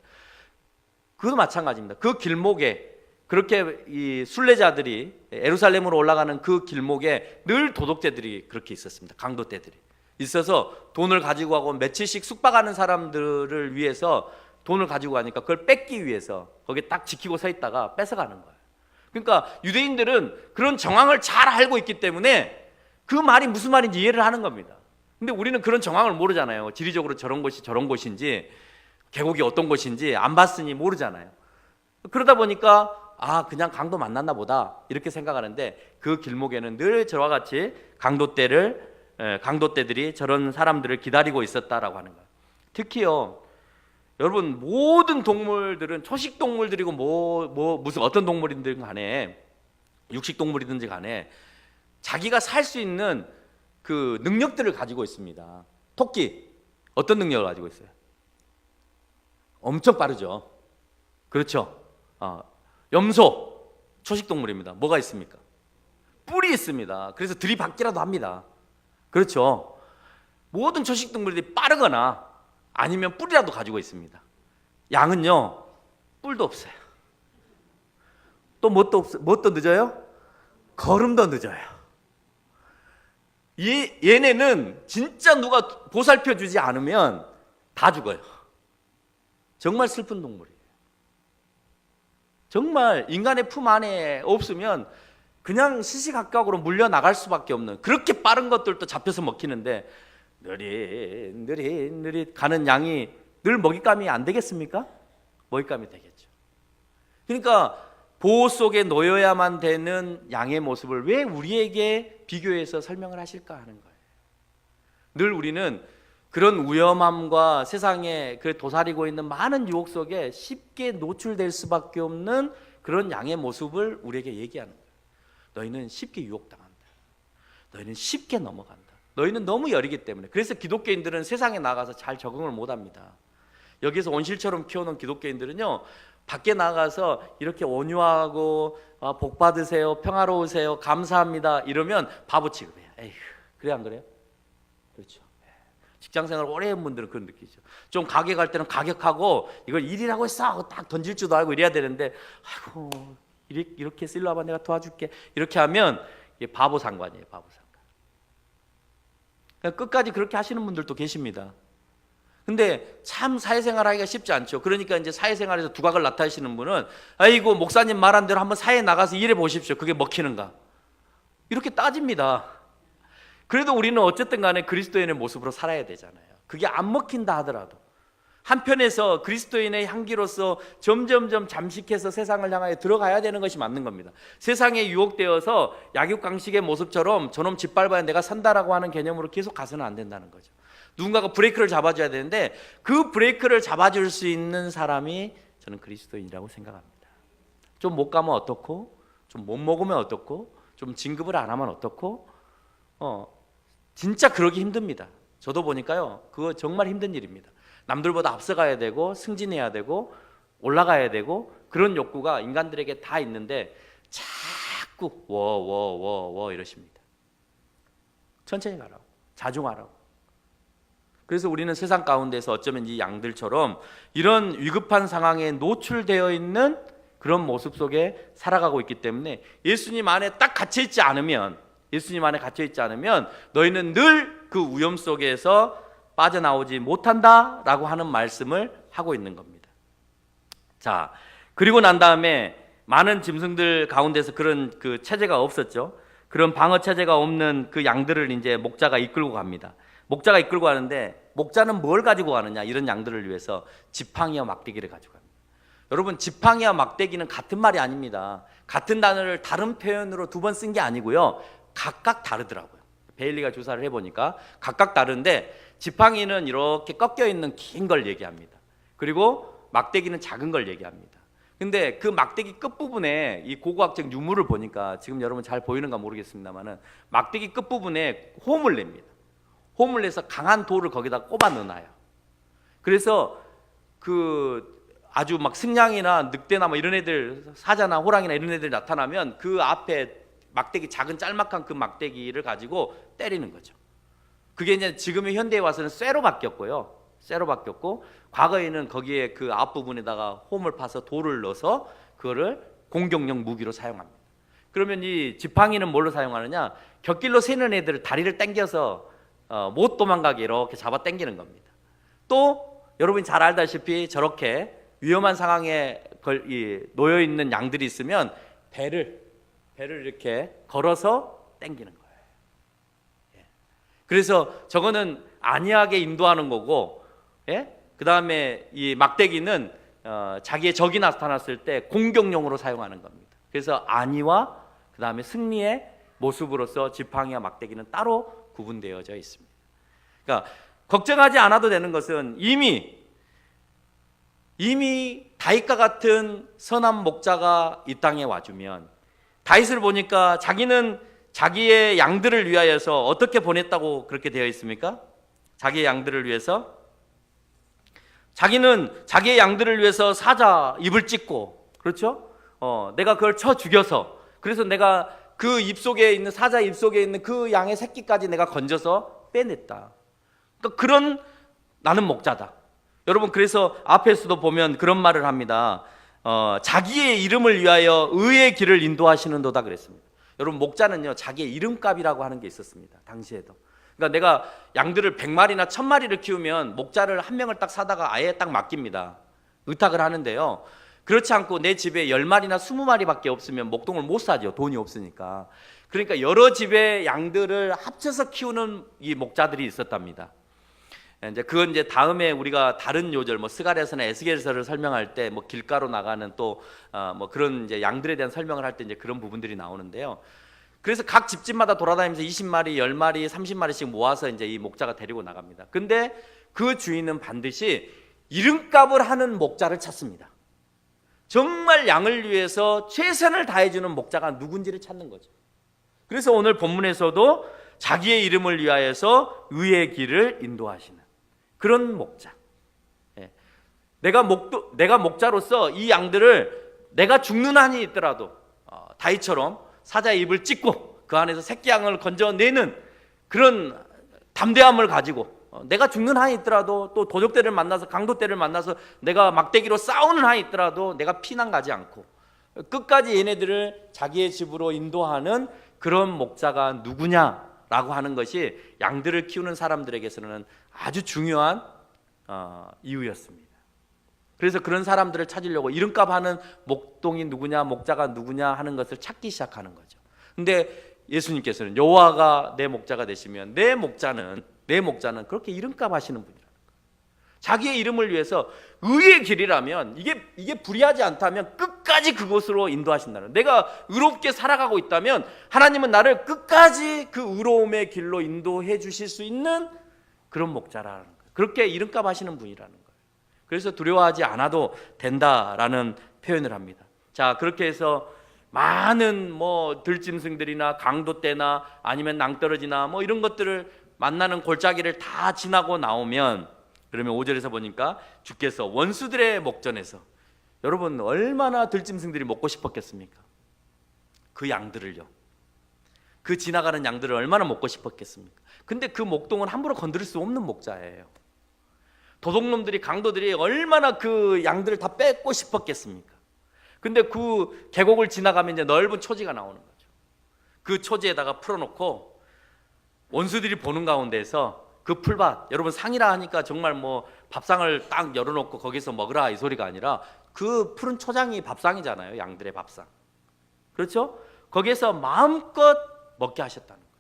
그것도 마찬가지입니다. 그 길목에 그렇게 이 순례자들이 예루살렘으로 올라가는 그 길목에 늘 도둑제들이 그렇게 있었습니다. 강도떼들이 있어서 돈을 가지고 가고 며칠씩 숙박하는 사람들을 위해서 돈을 가지고 가니까 그걸 뺏기 위해서 거기에 딱 지키고 서 있다가 뺏어가는 거예요. 그러니까 유대인들은 그런 정황을 잘 알고 있기 때문에 그 말이 무슨 말인지 이해를 하는 겁니다. 근데 우리는 그런 정황을 모르잖아요. 지리적으로 저런 곳이 저런 곳인지 계곡이 어떤 곳인지 안 봤으니 모르잖아요. 그러다 보니까 그냥 강도 만났나 보다 이렇게 생각하는데 그 길목에는 늘 저와 같이 강도떼들이 저런 사람들을 기다리고 있었다라고 하는 거예요. 특히요, 여러분 모든 동물들은 초식 동물들이고 무슨 어떤 동물이든 간에 육식 동물이든지 간에 자기가 살 수 있는 그 능력들을 가지고 있습니다. 토끼 어떤 능력을 가지고 있어요? 엄청 빠르죠. 그렇죠. 염소 초식동물입니다. 뭐가 있습니까? 뿔이 있습니다. 그래서 들이받기라도 합니다. 그렇죠. 모든 초식동물들이 빠르거나 아니면 뿔이라도 가지고 있습니다. 양은요 뿔도 없어요. 또 뭣도 늦어요? 걸음도 늦어요. 얘네는 진짜 누가 보살펴 주지 않으면 다 죽어요. 정말 슬픈 동물이에요. 정말 인간의 품 안에 없으면 그냥 시시각각으로 물려나갈 수밖에 없는 그렇게 빠른 것들도 잡혀서 먹히는데 느릿 가는 양이 늘 먹잇감이 안 되겠습니까? 먹잇감이 되겠죠. 그러니까 보호 속에 놓여야만 되는 양의 모습을 왜 우리에게 비교해서 설명을 하실까 하는 거예요. 늘 우리는 그런 위험함과 세상에 그 도사리고 있는 많은 유혹 속에 쉽게 노출될 수밖에 없는 그런 양의 모습을 우리에게 얘기하는 거예요. 너희는 쉽게 유혹당한다. 너희는 쉽게 넘어간다. 너희는 너무 여리기 때문에. 그래서 기독교인들은 세상에 나가서 잘 적응을 못합니다. 여기서 온실처럼 키워놓은 기독교인들은요, 밖에 나가서 이렇게 온유하고 복 받으세요, 평화로우세요, 감사합니다 이러면 바보 취급해요. 에휴, 그래 안 그래요? 그렇죠. 직장생활 오래 한 분들은 그런 느끼죠. 좀 가게 갈 때는 가격하고 이걸 일이라고 했어 하고 딱 던질 줄도 알고 이래야 되는데 아이고 이렇게 일로 와봐 내가 도와줄게 이렇게 하면 이게 바보 상관이에요. 바보 상관. 그러니까 끝까지 그렇게 하시는 분들도 계십니다. 근데 참 사회생활 하기가 쉽지 않죠. 그러니까 이제 사회생활에서 두각을 나타내시는 분은 아이고 목사님 말한 대로 한번 사회에 나가서 일해 보십시오. 그게 먹히는가? 이렇게 따집니다. 그래도 우리는 어쨌든 간에 그리스도인의 모습으로 살아야 되잖아요. 그게 안 먹힌다 하더라도 한편에서 그리스도인의 향기로서 점점점 잠식해서 세상을 향하여 들어가야 되는 것이 맞는 겁니다. 세상에 유혹되어서 약육강식의 모습처럼 저놈 짓밟아야 내가 산다라고 하는 개념으로 계속 가서는 안 된다는 거죠. 누군가가 브레이크를 잡아줘야 되는데 그 브레이크를 잡아줄 수 있는 사람이 저는 그리스도인이라고 생각합니다. 좀 못 가면 어떻고, 좀 못 먹으면 어떻고, 좀 진급을 안 하면 어떻고, 진짜 그러기 힘듭니다. 저도 보니까요, 그거 정말 힘든 일입니다. 남들보다 앞서가야 되고 승진해야 되고 올라가야 되고 그런 욕구가 인간들에게 다 있는데 자꾸 이러십니다. 천천히 가라고, 자중하라고. 그래서 우리는 세상 가운데서 어쩌면 이 양들처럼 이런 위급한 상황에 노출되어 있는 그런 모습 속에 살아가고 있기 때문에 예수님 안에 딱 갇혀있지 않으면, 예수님 안에 갇혀있지 않으면 너희는 늘 그 위험 속에서 빠져나오지 못한다라고 하는 말씀을 하고 있는 겁니다. 자, 그리고 난 다음에 많은 짐승들 가운데서 그런 그 체제가 없었죠. 그런 방어 체제가 없는 그 양들을 이제 목자가 이끌고 갑니다. 목자가 이끌고 가는데 목자는 뭘 가지고 가느냐? 이런 양들을 위해서 지팡이와 막대기를 가지고 갑니다. 여러분, 지팡이와 막대기는 같은 말이 아닙니다. 같은 단어를 다른 표현으로 두 번 쓴 게 아니고요, 각각 다르더라고요. 베일리가 조사를 해보니까 각각 다른데, 지팡이는 이렇게 꺾여 있는 긴 걸 얘기합니다. 그리고 막대기는 작은 걸 얘기합니다. 근데 그 막대기 끝부분에 이 고고학적 유물을 보니까, 지금 여러분 잘 보이는가 모르겠습니다만은 막대기 끝부분에 홈을 냅니다. 홈을 내서 강한 돌을 거기다 꼽아 넣어놔요. 그래서 그 아주 막 승냥이나 늑대나 뭐 이런 애들, 사자나 호랑이나 이런 애들 나타나면 그 앞에 막대기, 작은 짤막한 그 막대기를 가지고 때리는 거죠. 그게 이제 지금의 현대에 와서는 쇠로 바뀌었고요. 쇠로 바뀌었고, 과거에는 거기에 그 앞부분에다가 홈을 파서 돌을 넣어서 그거를 공격용 무기로 사용합니다. 그러면 이 지팡이는 뭘로 사용하느냐? 곁길로 새는 애들을 다리를 당겨서 못 도망가게 이렇게 잡아 당기는 겁니다. 또 여러분이 잘 알다시피 저렇게 위험한 상황에 놓여 있는 양들이 있으면 배를 이렇게 걸어서 당기는 거예요. 그래서 저거는 안이하게 인도하는 거고, 그 다음에 이 막대기는 자기의 적이 나타났을 때 공격용으로 사용하는 겁니다. 그래서 안위와 그 다음에 승리의 모습으로서 지팡이와 막대기는 따로 구분되어져 있습니다. 그러니까 걱정하지 않아도 되는 것은 이미 다윗과 같은 선한 목자가 이 땅에 와주면, 다윗을 보니까 자기는 자기의 양들을 위하여서 어떻게 보냈다고 그렇게 되어 있습니까? 자기의 양들을 위해서, 자기는 자기의 양들을 위해서 사자 입을 찢고, 그렇죠? 내가 그걸 쳐 죽여서, 그래서 내가 그 입속에 있는, 사자 입속에 있는 그 양의 새끼까지 내가 건져서 빼냈다. 그러니까 그런, 나는 목자다. 여러분, 그래서 앞에서도 보면 그런 말을 합니다. 자기의 이름을 위하여 의의 길을 인도하시는도다 그랬습니다. 여러분, 목자는요, 자기의 이름값이라고 하는 게 있었습니다. 당시에도. 그러니까 내가 양들을 100마리나 1000마리를 키우면 목자를 한 명을 딱 사다가 아예 딱 맡깁니다. 의탁을 하는데요, 그렇지 않고 내 집에 10마리나 20마리밖에 없으면 목동을 못 사죠. 돈이 없으니까. 그러니까 여러 집의 양들을 합쳐서 키우는 이 목자들이 있었답니다. 이제 그건 이제 다음에 우리가 다른 요절, 뭐 스가랴서나 에스겔서를 설명할 때, 뭐 길가로 나가는 또 뭐 그런 이제 양들에 대한 설명을 할 때 이제 그런 부분들이 나오는데요. 그래서 각 집집마다 돌아다니면서 20마리, 10마리, 30마리씩 모아서 이제 이 목자가 데리고 나갑니다. 근데 그 주인은 반드시 이름값을 하는 목자를 찾습니다. 정말 양을 위해서 최선을 다해주는 목자가 누군지를 찾는 거죠. 그래서 오늘 본문에서도 자기의 이름을 위하여서 의의 길을 인도하시는 그런 목자. 내가 목자로서 이 양들을 내가 죽는 한이 있더라도 다윗처럼 사자의 입을 찢고 그 안에서 새끼 양을 건져내는 그런 담대함을 가지고, 내가 죽는 한이 있더라도, 또 도적대를 만나서, 강도대를 만나서 내가 막대기로 싸우는 한이 있더라도 내가 피난 가지 않고 끝까지 얘네들을 자기의 집으로 인도하는 그런 목자가 누구냐라고 하는 것이 양들을 키우는 사람들에게서는 아주 중요한 이유였습니다. 그래서 그런 사람들을 찾으려고 이름값 하는 목동이 누구냐, 목자가 누구냐 하는 것을 찾기 시작하는 거죠. 근데 예수님께서는 여호와가 내 목자가 되시면 내 목자는 그렇게 이름값 하시는 분이라는 거예요. 자기의 이름을 위해서 의의 길이라면, 이게 불의하지 않다면 끝까지 그곳으로 인도하신다는, 내가 의롭게 살아가고 있다면 하나님은 나를 끝까지 그 의로움의 길로 인도해 주실 수 있는 그런 목자라는 거예요. 그렇게 이름값 하시는 분이라는 거예요. 그래서 두려워하지 않아도 된다라는 표현을 합니다. 자, 그렇게 해서 많은 뭐 들짐승들이나 강도떼나 아니면 낭떠러지나 뭐 이런 것들을 만나는 골짜기를 다 지나고 나오면, 그러면 5절에서 보니까 주께서 원수들의 목전에서, 여러분 얼마나 들짐승들이 먹고 싶었겠습니까? 그 양들을요, 그 지나가는 양들을 얼마나 먹고 싶었겠습니까? 근데 그 목동은 함부로 건드릴 수 없는 목자예요. 도둑놈들이, 강도들이 얼마나 그 양들을 다 뺏고 싶었겠습니까? 근데 그 계곡을 지나가면 이제 넓은 초지가 나오는 거죠. 그 초지에다가 풀어놓고 원수들이 보는 가운데서 그 풀밭, 여러분 상이라 하니까 정말 뭐 밥상을 딱 열어놓고 거기서 먹으라 이 소리가 아니라 그 푸른 초장이 밥상이잖아요. 양들의 밥상. 그렇죠? 거기에서 마음껏 먹게 하셨다는 거예요.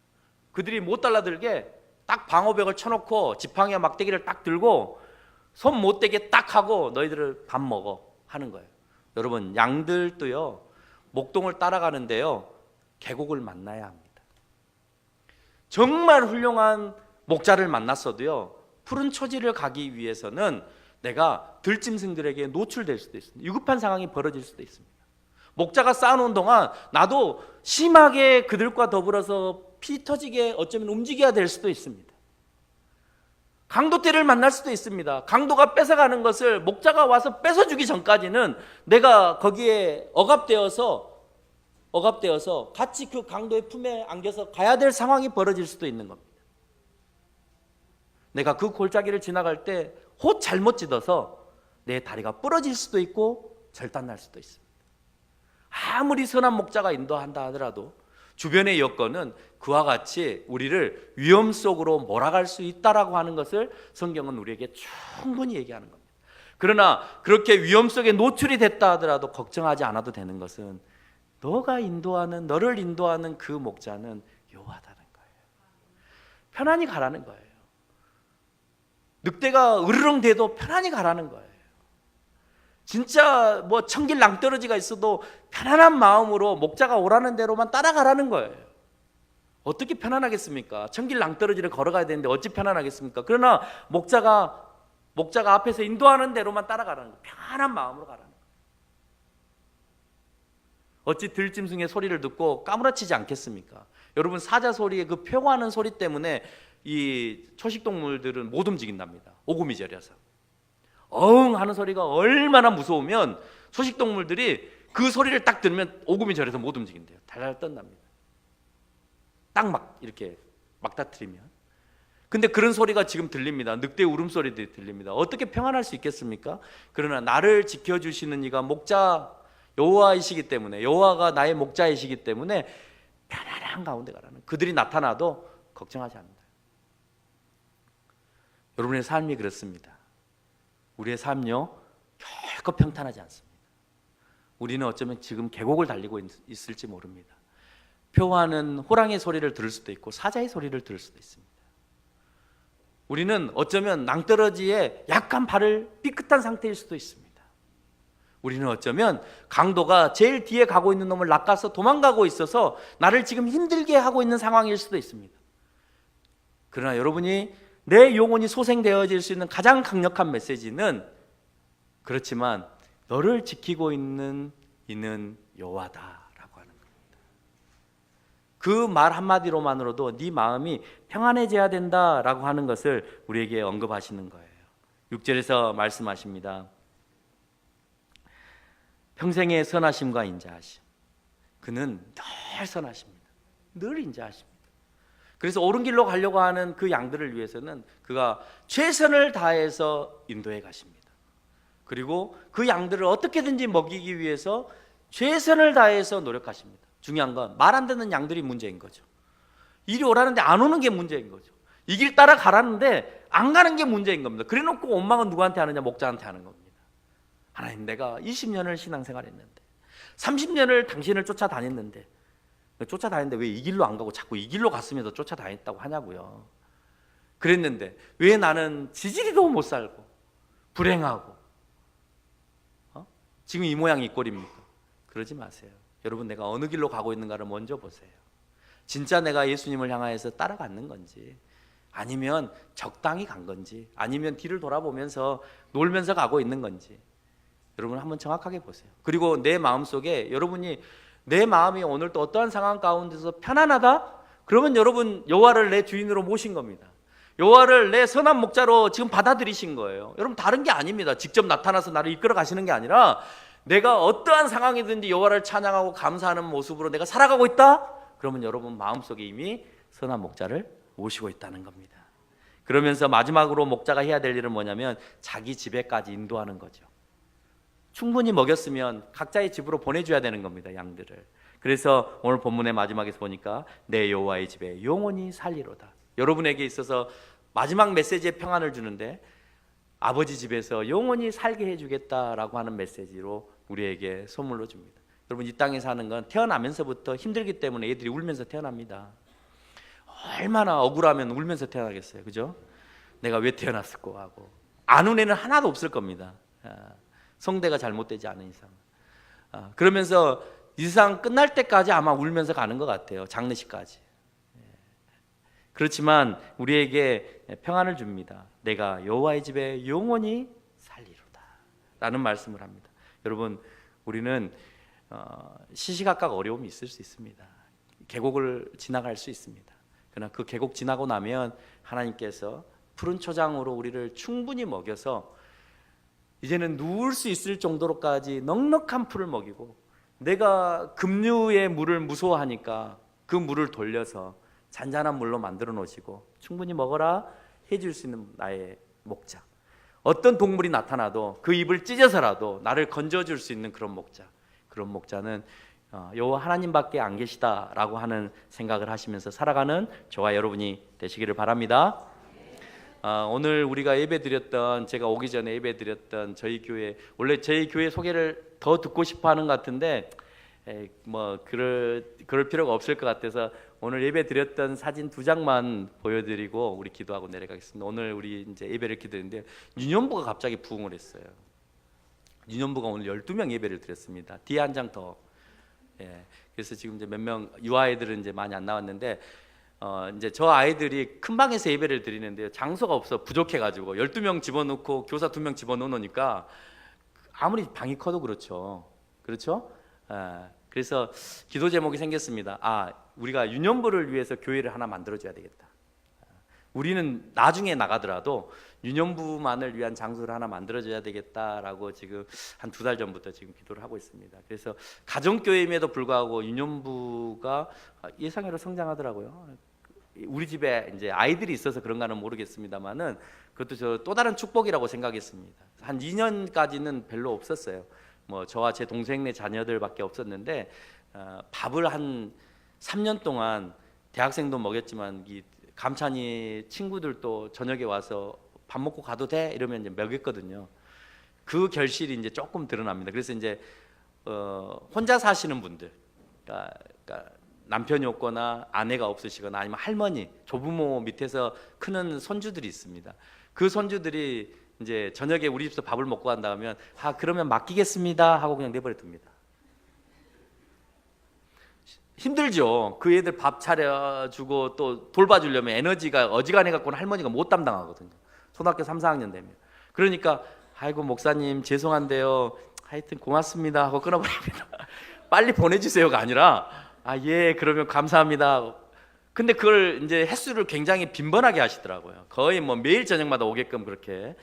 그들이 못 달라들게 딱 방어벽을 쳐놓고 지팡이와 막대기를 딱 들고 손 못 대게 딱 하고 너희들을 밥 먹어 하는 거예요. 여러분, 양들도요 목동을 따라가는데요 계곡을 만나야 합니다. 정말 훌륭한 목자를 만났어도요 푸른 초지를 가기 위해서는 내가 들짐승들에게 노출될 수도 있습니다. 위급한 상황이 벌어질 수도 있습니다. 목자가 쌓아놓은 동안 나도 심하게 그들과 더불어서 피 터지게 어쩌면 움직여야 될 수도 있습니다. 강도떼를 만날 수도 있습니다. 강도가 뺏어가는 것을 목자가 와서 뺏어주기 전까지는 내가 거기에 억압되어서 같이 그 강도의 품에 안겨서 가야 될 상황이 벌어질 수도 있는 겁니다. 내가 그 골짜기를 지나갈 때 혹 잘못 찢어서 내 다리가 부러질 수도 있고 절단날 수도 있습니다. 아무리 선한 목자가 인도한다 하더라도 주변의 여건은 그와 같이 우리를 위험 속으로 몰아갈 수 있다라고 하는 것을 성경은 우리에게 충분히 얘기하는 겁니다. 그러나 그렇게 위험 속에 노출이 됐다 하더라도 걱정하지 않아도 되는 것은 너를 인도하는 그 목자는 여호와다는 거예요. 편안히 가라는 거예요. 늑대가 으르렁 대도 편안히 가라는 거예요. 진짜 뭐 천길 낭떠러지가 있어도 편안한 마음으로 목자가 오라는 대로만 따라가라는 거예요. 어떻게 편안하겠습니까? 천길 낭떠러지를 걸어가야 되는데 어찌 편안하겠습니까? 그러나 목자가 앞에서 인도하는 대로만 따라가라는 거예요. 편안한 마음으로 가라는 거예요. 어찌 들짐승의 소리를 듣고 까무라치지 않겠습니까? 여러분, 사자 소리의 그 표고하는 소리 때문에 이 초식동물들은 못 움직인답니다. 오구미절이어서. 어흥 하는 소리가 얼마나 무서우면 초식동물들이 그 소리를 딱 들으면 오구미절에서 못 움직인대요. 달달 떤답니다. 딱 막 이렇게 막다트리면. 근데 그런 소리가 지금 들립니다. 늑대 울음소리도 들립니다. 어떻게 평안할 수 있겠습니까? 그러나 나를 지켜주시는 이가 목자 여호와이시기 때문에, 여호와가 나의 목자이시기 때문에 편안한 가운데 가라는, 그들이 나타나도 걱정하지 않는다. 여러분의 삶이 그렇습니다. 우리의 삶요 결코 평탄하지 않습니다. 우리는 어쩌면 지금 계곡을 달리고 있을지 모릅니다. 표하는 호랑이의 소리를 들을 수도 있고 사자의 소리를 들을 수도 있습니다. 우리는 어쩌면 낭떠러지에 약간 발을 삐끗한 상태일 수도 있습니다. 우리는 어쩌면 강도가 제일 뒤에 가고 있는 놈을 낚아서 도망가고 있어서 나를 지금 힘들게 하고 있는 상황일 수도 있습니다. 그러나 여러분이 내 영혼이 소생되어질 수 있는 가장 강력한 메시지는, 그렇지만 너를 지키고 있는 이는 여호와다라고 하는 겁니다. 그 말 한마디로만으로도 네 마음이 평안해져야 된다라고 하는 것을 우리에게 언급하시는 거예요. 6절에서 말씀하십니다. 평생의 선하심과 인자하심. 그는 늘 선하십니다. 늘 인자하십니다. 그래서 옳은 길로 가려고 하는 그 양들을 위해서는 그가 최선을 다해서 인도해 가십니다. 그리고 그 양들을 어떻게든지 먹이기 위해서 최선을 다해서 노력하십니다. 중요한 건 말 안 듣는 양들이 문제인 거죠. 이리 오라는데 안 오는 게 문제인 거죠. 이 길 따라 가라는데 안 가는 게 문제인 겁니다. 그래놓고 원망은 누구한테 하느냐? 목자한테 하는 겁니다. 하나님, 내가 20년을 신앙생활했는데 30년을 당신을 쫓아다녔는데 왜 이 길로 안 가고 자꾸 이 길로 갔으면서 쫓아다녔다고 하냐고요. 그랬는데 왜 나는 지지리도 못 살고 불행하고 지금 이 모양 이 꼴입니까? 그러지 마세요. 여러분, 내가 어느 길로 가고 있는가를 먼저 보세요. 진짜 내가 예수님을 향하여서 따라가는 건지, 아니면 적당히 간 건지, 아니면 뒤를 돌아보면서 놀면서 가고 있는 건지, 여러분 한번 정확하게 보세요. 그리고 내 마음속에 여러분이 내 마음이 오늘 또 어떠한 상황 가운데서 편안하다? 그러면 여러분 여호와를 내 주인으로 모신 겁니다. 여호와를 내 선한 목자로 지금 받아들이신 거예요. 여러분, 다른 게 아닙니다. 직접 나타나서 나를 이끌어 가시는 게 아니라 내가 어떠한 상황이든지 여호와를 찬양하고 감사하는 모습으로 내가 살아가고 있다? 그러면 여러분 마음속에 이미 선한 목자를 모시고 있다는 겁니다. 그러면서 마지막으로 목자가 해야 될 일은 뭐냐면 자기 집에까지 인도하는 거죠. 충분히 먹였으면 각자의 집으로 보내줘야 되는 겁니다, 양들을. 그래서 오늘 본문의 마지막에서 보니까 내 여호와의 집에 영원히 살리로다. 여러분에게 있어서 마지막 메시지에 평안을 주는데 아버지 집에서 영원히 살게 해주겠다라고 하는 메시지로 우리에게 선물로 줍니다. 여러분, 이 땅에 사는 건 태어나면서부터 힘들기 때문에 애들이 울면서 태어납니다. 얼마나 억울하면 울면서 태어나겠어요, 그죠? 내가 왜 태어났을까 하고. 안 운 애는 하나도 없을 겁니다. 성대가 잘못되지 않은 이상. 그러면서 이 세상 끝날 때까지 아마 울면서 가는 것 같아요, 장례식까지. 그렇지만 우리에게 평안을 줍니다. 내가 여호와의 집에 영원히 살리로다 라는 말씀을 합니다. 여러분, 우리는 시시각각 어려움이 있을 수 있습니다. 계곡을 지나갈 수 있습니다. 그러나 그 계곡 지나고 나면 하나님께서 푸른 초장으로 우리를 충분히 먹여서 이제는 누울 수 있을 정도로까지 넉넉한 풀을 먹이고, 내가 급류의 물을 무서워하니까 그 물을 돌려서 잔잔한 물로 만들어 놓으시고 충분히 먹어라 해줄 수 있는 나의 목자. 어떤 동물이 나타나도 그 입을 찢어서라도 나를 건져줄 수 있는 그런 목자. 그런 목자는 여호와 하나님밖에 안 계시다라고 하는 생각을 하시면서 살아가는 저와 여러분이 되시기를 바랍니다. 오늘 우리가 예배드렸던, 제가 오기 전에 예배드렸던 저희 교회, 원래 저희 교회 소개를 더 듣고 싶어하는 것 같은데 뭐 그럴 필요가 없을 것 같아서 오늘 예배드렸던 사진 2장만 보여드리고 우리 기도하고 내려가겠습니다. 오늘 우리 이제 예배를 기도했는데 유년부가 갑자기 부흥을 했어요. 유년부가 오늘 12명 예배를 드렸습니다. 뒤에 한 장 더. 그래서 지금 이제 몇 명 유아아이들은 이제 많이 안 나왔는데 이제 저 아이들이 큰 방에서 예배를 드리는데요, 장소가 없어 부족해가지고 12명 집어넣고 교사 2명 집어넣으니까 아무리 방이 커도 그렇죠. 그래서 기도 제목이 생겼습니다. 우리가 유년부를 위해서 교회를 하나 만들어줘야 되겠다. 우리는 나중에 나가더라도 유년부만을 위한 장소를 하나 만들어줘야 되겠다라고 지금 한 2달 전부터 지금 기도를 하고 있습니다. 그래서 가정교회임에도 불구하고 유년부가 예상외로 성장하더라고요. 우리 집에 이제 아이들이 있어서 그런가는 모르겠습니다만은 그것도 저 또 다른 축복이라고 생각했습니다. 한 2년까지는 별로 없었어요. 뭐 저와 제 동생네 자녀들밖에 없었는데 밥을 한 3년 동안 대학생도 먹였지만 이 감찬이 친구들도 저녁에 와서 밥 먹고 가도 돼? 이러면 이제 먹였거든요. 그 결실이 이제 조금 드러납니다. 그래서 이제 혼자 사시는 분들, 그러니까 남편이 없거나 아내가 없으시거나 아니면 할머니, 조부모 밑에서 크는 손주들이 있습니다. 그 손주들이 이제 저녁에 우리 집에서 밥을 먹고 간다 하면 그러면 맡기겠습니다 하고 그냥 내버려 둡니다. 힘들죠. 그 애들 밥 차려주고 또 돌봐주려면 에너지가 어지간해 갖고는 할머니가 못 담당하거든요. 초등학교 3, 4학년 되면. 그러니까 아이고 목사님 죄송한데요, 하여튼 고맙습니다 하고 끊어버립니다. 빨리 보내주세요가 아니라 예 그러면 감사합니다. 근데 그걸 이제 횟수를 굉장히 빈번하게 하시더라고요. 거의 뭐 매일 저녁마다 오게끔 그렇게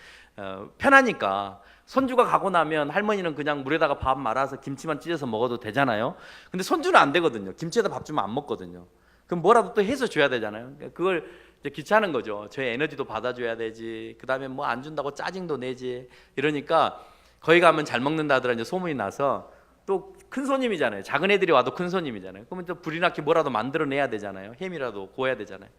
편하니까. 손주가 가고 나면 할머니는 그냥 물에다가 밥 말아서 김치만 찢어서 먹어도 되잖아요. 근데 손주는 안 되거든요. 김치에다 밥 주면 안 먹거든요. 그럼 뭐라도 또 해서 줘야 되잖아요. 그걸 이제 귀찮은 거죠. 저의 에너지도 받아줘야 되지. 그 다음에 뭐 안 준다고 짜증도 내지. 이러니까 거기 가면 잘 먹는다더라 이제 소문이 나서, 또 큰 손님이잖아요. 작은 애들이 와도 큰 손님이잖아요. 그러면 또 불이 나게 뭐라도 만들어내야 되잖아요. 햄이라도 구워야 되잖아요.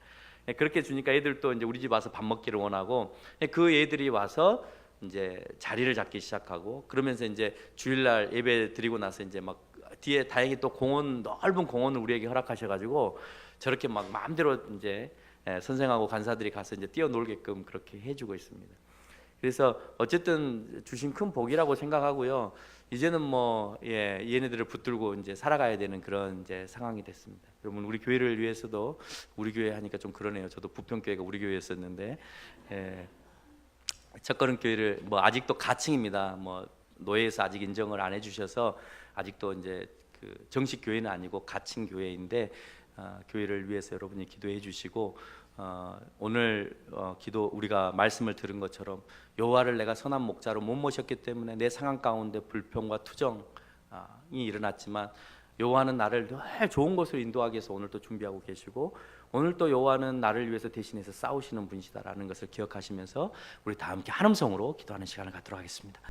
그렇게 주니까 애들도 이제 우리 집 와서 밥 먹기를 원하고, 그 애들이 와서 이제 자리를 잡기 시작하고, 그러면서 이제 주일날 예배 드리고 나서 이제 막 뒤에 다행히 또 공원, 넓은 공원을 우리에게 허락하셔가지고 저렇게 막 마음대로 이제 선생하고 간사들이 가서 이제 뛰어놀게끔 그렇게 해주고 있습니다. 그래서 어쨌든 주신 큰 복이라고 생각하고요. 이제는 뭐 얘네들을 붙들고 이제 살아가야 되는 그런 이제 상황이 됐습니다. 여러분, 우리 교회를 위해서도, 우리 교회 하니까 좀 그러네요. 저도 부평교회가 우리 교회였었는데 첫걸음 교회를 뭐 아직도 가칭입니다. 뭐 노예에서 아직 인정을 안 해주셔서 아직도 이제 그 정식 교회는 아니고 가칭 교회인데 교회를 위해서 여러분이 기도해 주시고, 오늘 기도 우리가 말씀을 들은 것처럼 여호와를 내가 선한 목자로 못 모셨기 때문에 내 상황 가운데 불평과 투정이 일어났지만 여호와는 나를 늘 좋은 곳으로 인도하기 위해서 오늘 또 준비하고 계시고, 오늘 또 여호와는 나를 위해서 대신해서 싸우시는 분이시다라는 것을 기억하시면서 우리 다 함께 한 음성으로 기도하는 시간을 갖도록 하겠습니다.